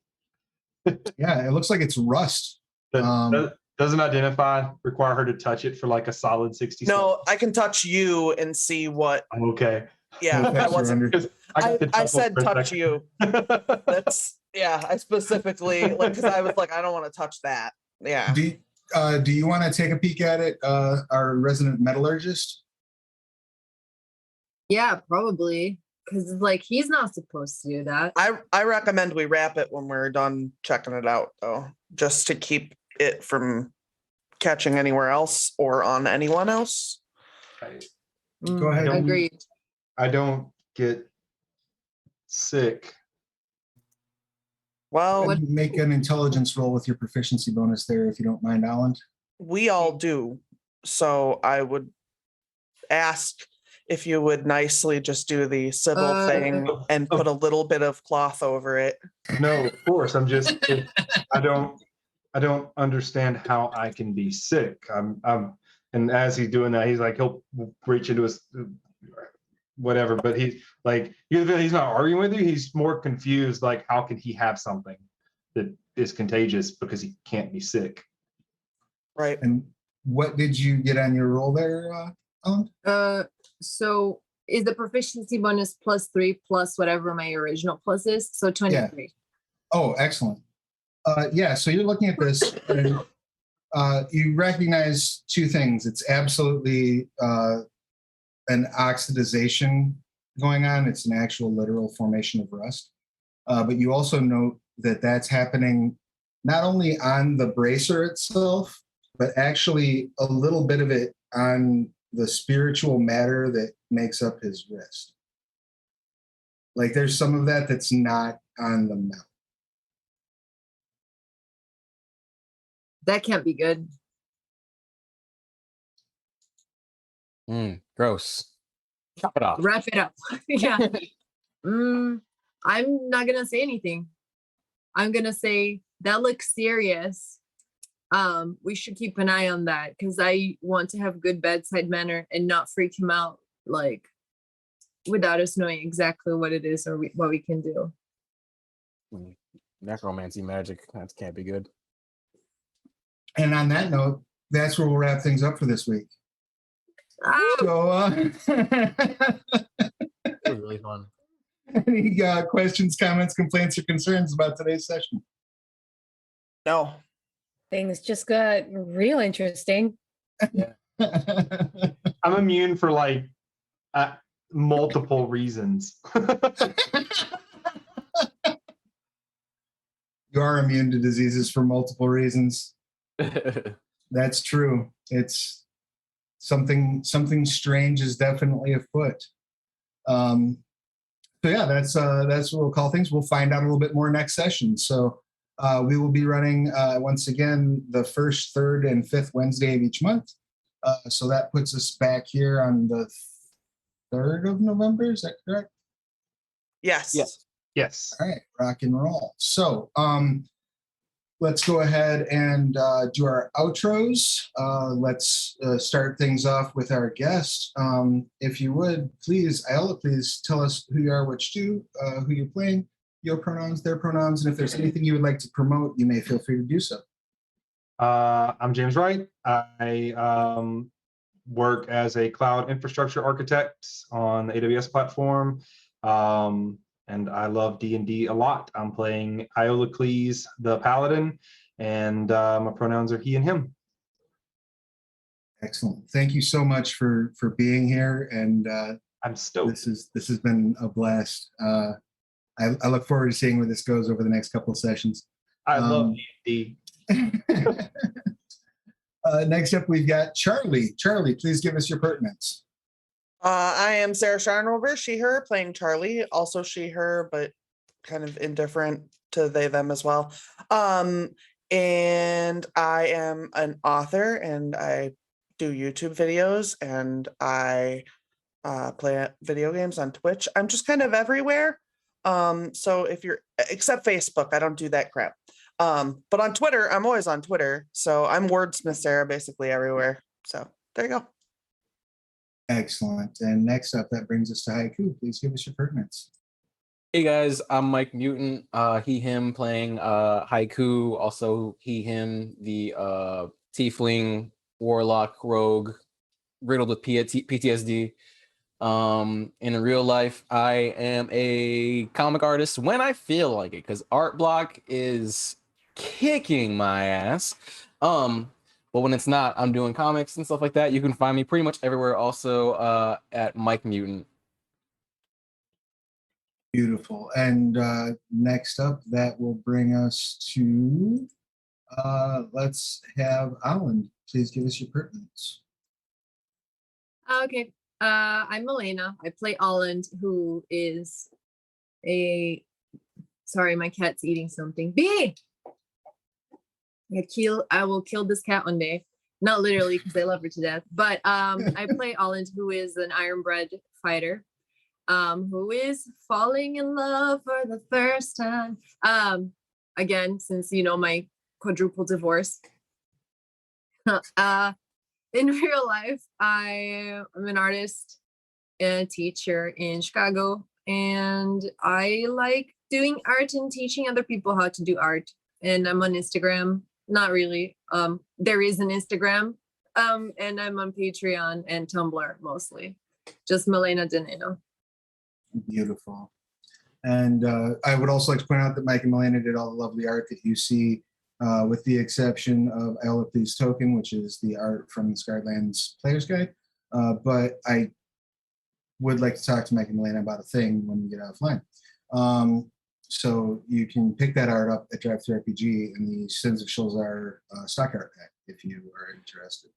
looks like it's rust. Doesn't Identify require her to touch it for like a solid 60 seconds? No, I can touch you and see what. I'm okay. Yeah, I wasn't. I said touch you. That's I specifically because I was like, I don't want to touch that. Yeah. Do you want to take a peek at it, our resident metallurgist? Yeah, probably. Because like he's not supposed to do that. I recommend we wrap it when we're done checking it out, though, just to keep it from catching anywhere else or on anyone else. Go ahead. Agreed. I don't get sick Well, What- Make an intelligence roll with your proficiency bonus there, if you don't mind, Alan. we all do. So I would ask if you would nicely just do the civil thing and put a little bit of cloth over it. No, of course. I'm just. I don't understand how I can be sick. And as he's doing that, he's like he'll reach into his whatever, but he's like he's not arguing with you. He's more confused. Like, how can he have something that is contagious because he can't be sick? Right. And what did you get on your roll there, Alan? So is the proficiency bonus +3 plus whatever my original plus is? So 23. Oh, excellent. Yeah, so you're looking at this, and you recognize two things. It's absolutely an oxidization going on. It's an actual literal formation of rust. But you also note that that's happening not only on the bracer itself, but actually a little bit of it on the spiritual matter that makes up his wrist. Like there's some of that that's not on the mount. That can't be good. Gross. Chop it off. Wrap it up. Yeah. I'm not gonna say anything. I'm gonna say that looks serious. We should keep an eye on that because I want to have good bedside manner and not freak him out like without us knowing exactly what it is or what we can do. Necromancy magic. That can't be good. And on that note, that's where we'll wrap things up for this week. Ah, So, It was really fun. any questions, comments, complaints, or concerns about today's session? No. Things just got real interesting. I'm immune for like multiple reasons. You are immune to diseases for multiple reasons. That's true. It's something strange is definitely afoot. So yeah, that's what we'll call things. We'll find out a little bit more next session. So we will be running once again the first, third, and fifth Wednesday of each month. So that puts us back here on the 3rd of November. Is that correct? Yes. Yes. Yes. All right, rock and roll. So let's go ahead and do our outros. Let's start things off with our guest. If you would, please, Ayala, please tell us who you are, what you do, who you're playing, your pronouns, their pronouns, and if there's anything you would like to promote, you may feel free to do so. I'm James Wright. I work as a cloud infrastructure architect on the AWS platform. And I love D&D a lot. I'm playing Iolocles the Paladin, and my pronouns are he and him. Excellent. Thank you so much for being here, and I'm stoked. this has been a blast. I look forward to seeing where this goes over the next couple of sessions. I love D&D. Next up, we've got Charlie. Charlie, please give us your pertinence. I am Sarah Sharnover, she, her, playing Charlie. Also she, her, but kind of indifferent to they, them as well. And I am an author and I do YouTube videos and I play video games on Twitch. I'm just kind of everywhere. So if you're, except Facebook, I don't do that crap. But on Twitter, I'm always on Twitter. So I'm Wordsmith Sarah basically everywhere. So there you go. Excellent. And next up, that brings us to Haiku. Please give us your pertinence. Hey guys, I'm Mike Mutant. He, him playing Haiku. Also, he, him, the tiefling warlock rogue riddled with PTSD. In real life, I am a comic artist when I feel like it, because art block is kicking my ass. But when it's not, I'm doing comics and stuff like that. You can find me pretty much everywhere. Also at Mike Mutant. Beautiful. And next up, that will bring us to, let's have Alan. Please give us your pertinence. Okay. I'm Elena. I play Holland, who is a Sorry, my cat's eating something. I will kill this cat one day. Not literally, because I love her to death. But I play Alland, who is an ironbred fighter, who is falling in love for the first time. Again, since my quadruple divorce. In real life, I'm an artist and a teacher in Chicago, and I like doing art and teaching other people how to do art. And I'm on Instagram. Not really. There is an Instagram, and I'm on Patreon and Tumblr mostly. Just Milena Dineno. Beautiful. And I would also like to point out that Mike and Milena did all the lovely art that you see, with the exception of Isle of Thieves Token, which is the art from the Scarlands Player's Guide. But I would like to talk to Mike and Milena about a thing when we get offline. So you can pick that art up at Drive-Thru-RPG in the Sins of Shelzar stock art pack if you are interested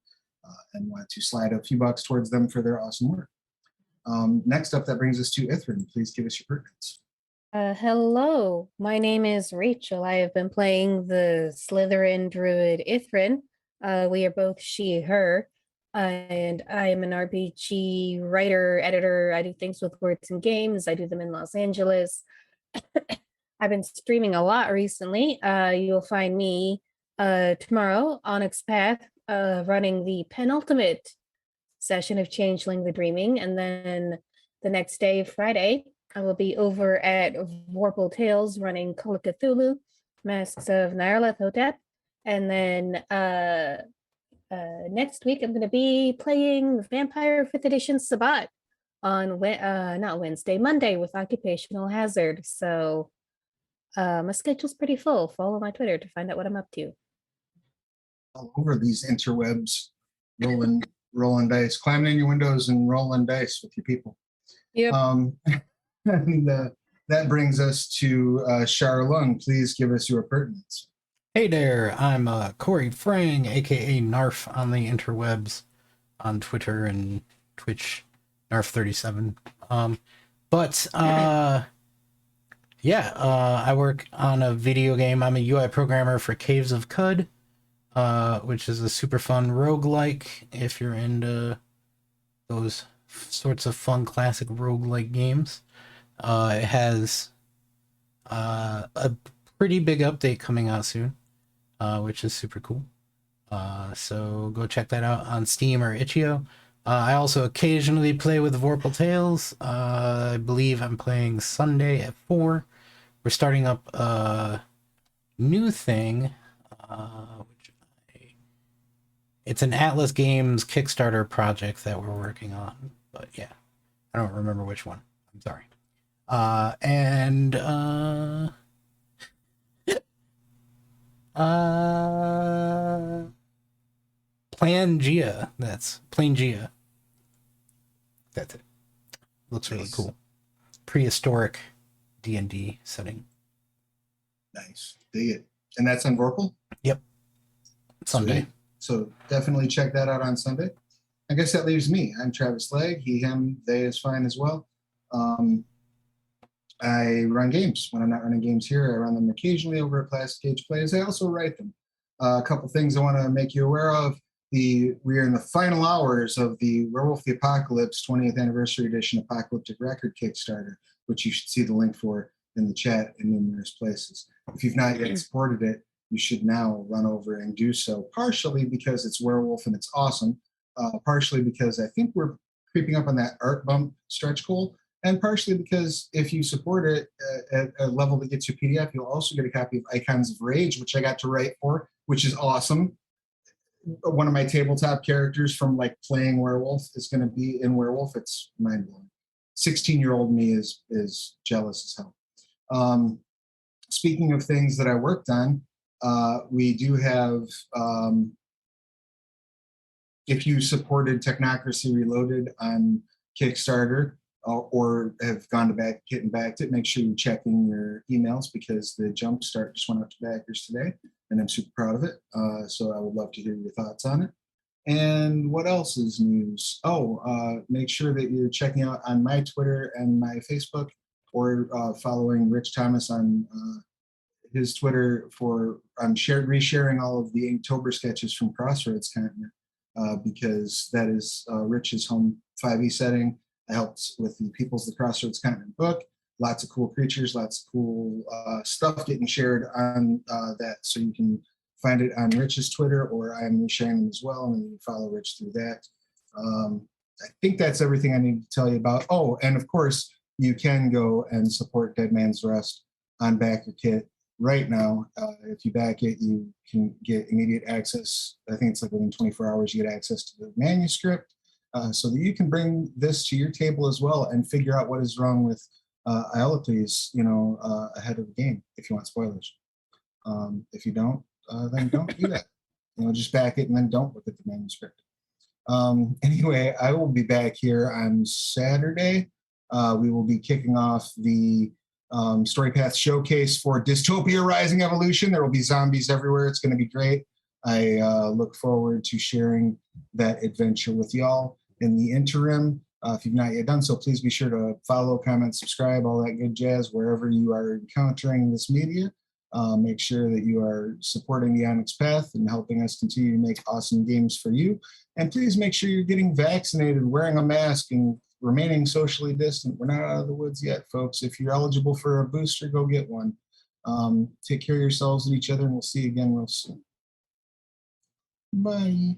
and want to slide a few bucks towards them for their awesome work. Next up, that brings us to Ithrin. Please give us your pertinence. Hello, my name is Rachel. I have been playing the Slytherin druid Ithrin. We are both she, her, and I am an RPG writer, editor. I do things with words and games. I do them in Los Angeles. I've been streaming a lot recently. You'll find me tomorrow, Onyx Path, running the penultimate session of Changeling the Dreaming, and then the next day, Friday, I will be over at Vorpal Tales running Call of Cthulhu, Masks of Nyarlathotep, and then next week I'm going to be playing Vampire 5th Edition Sabbat on not Wednesday, Monday with Occupational Hazard. So my schedule's pretty full. Follow my Twitter to find out what I'm up to. All over these interwebs, rolling dice, climbing in your windows and rolling dice with your people. Yep. And that brings us to Charlung. Please give us your pertinence. Hey there, I'm Corey Frang, aka Narf on the interwebs, on Twitter and Twitch, Narf37. I work on a video game. I'm a UI programmer for Caves of Cud, which is a super fun roguelike if you're into those sorts of fun classic roguelike games. It has a pretty big update coming out soon, which is super cool. So go check that out on Steam or Itch.io. I also occasionally play with Vorpal Tales. I believe I'm playing Sunday at 4. We're starting up a new thing, it's an Atlas Games Kickstarter project that we're working on. But yeah, I don't remember which one. I'm sorry. Plangea. That's Plangea. That's it. Looks really cool. Prehistoric D&D setting. Nice. Dig it. And that's on Vorpal? Yep. Sunday. Sweet. So definitely check that out on Sunday. I guess that leaves me. I'm Travis Legge. He, him, they is fine as well. I run games. When I'm not running games here, I run them occasionally over at Plastic Age Plays. I also write them. A couple things I want to make you aware of. We are in the final hours of the Werewolf the Apocalypse 20th Anniversary Edition Apocalyptic Record Kickstarter, which you should see the link for in the chat in numerous places. If you've not yet supported it, you should now run over and do so, partially because it's Werewolf and it's awesome, partially because I think we're creeping up on that art bump stretch goal, and partially because if you support it at a level that gets you PDF, you'll also get a copy of Icons of Rage, which I got to write for, which is awesome. One of my tabletop characters from like playing Werewolf is going to be in Werewolf. It's mind-blowing. 16-year-old me is jealous as hell. Speaking of things that I worked on, we do have, if you supported Technocracy Reloaded on Kickstarter or have gone to getting backed it, make sure you're checking your emails because the jump start just went out to backers today, and I'm super proud of it. So I would love to hear your thoughts on it. And what else is news? Make sure that you're checking out on my Twitter and my Facebook or following Rich Thomas on his Twitter for resharing all of the Inktober sketches from Crossroads Continent, because that is Rich's home 5e setting. I helped with the People's the Crossroads Continent book. Lots of cool creatures, lots of cool stuff getting shared on that. So you can find it on Rich's Twitter, or I'm resharing them as well, and you can follow Rich through that. I think that's everything I need to tell you about. Oh, and of course, you can go and support Dead Man's Rust on Back Your Kit right now. If you back it, you can get immediate access. I think it's like within 24 hours, you get access to the manuscript, so that you can bring this to your table as well and figure out what is wrong with Iolocles, ahead of the game, if you want spoilers. If you don't, then don't do that. Just back it and then don't look at the manuscript. Anyway, I will be back here on Saturday. We will be kicking off the Storypath Showcase for Dystopia Rising Evolution. There will be zombies everywhere. It's going to be great. I look forward to sharing that adventure with y'all. In the interim, if you've not yet done so, please be sure to follow, comment, subscribe, all that good jazz, wherever you are encountering this media. Make sure that you are supporting the Onyx Path and helping us continue to make awesome games for you. And please make sure you're getting vaccinated, wearing a mask, and remaining socially distant. We're not out of the woods yet, folks. If you're eligible for a booster, go get one. Take care of yourselves and each other, and we'll see you again real soon. Bye.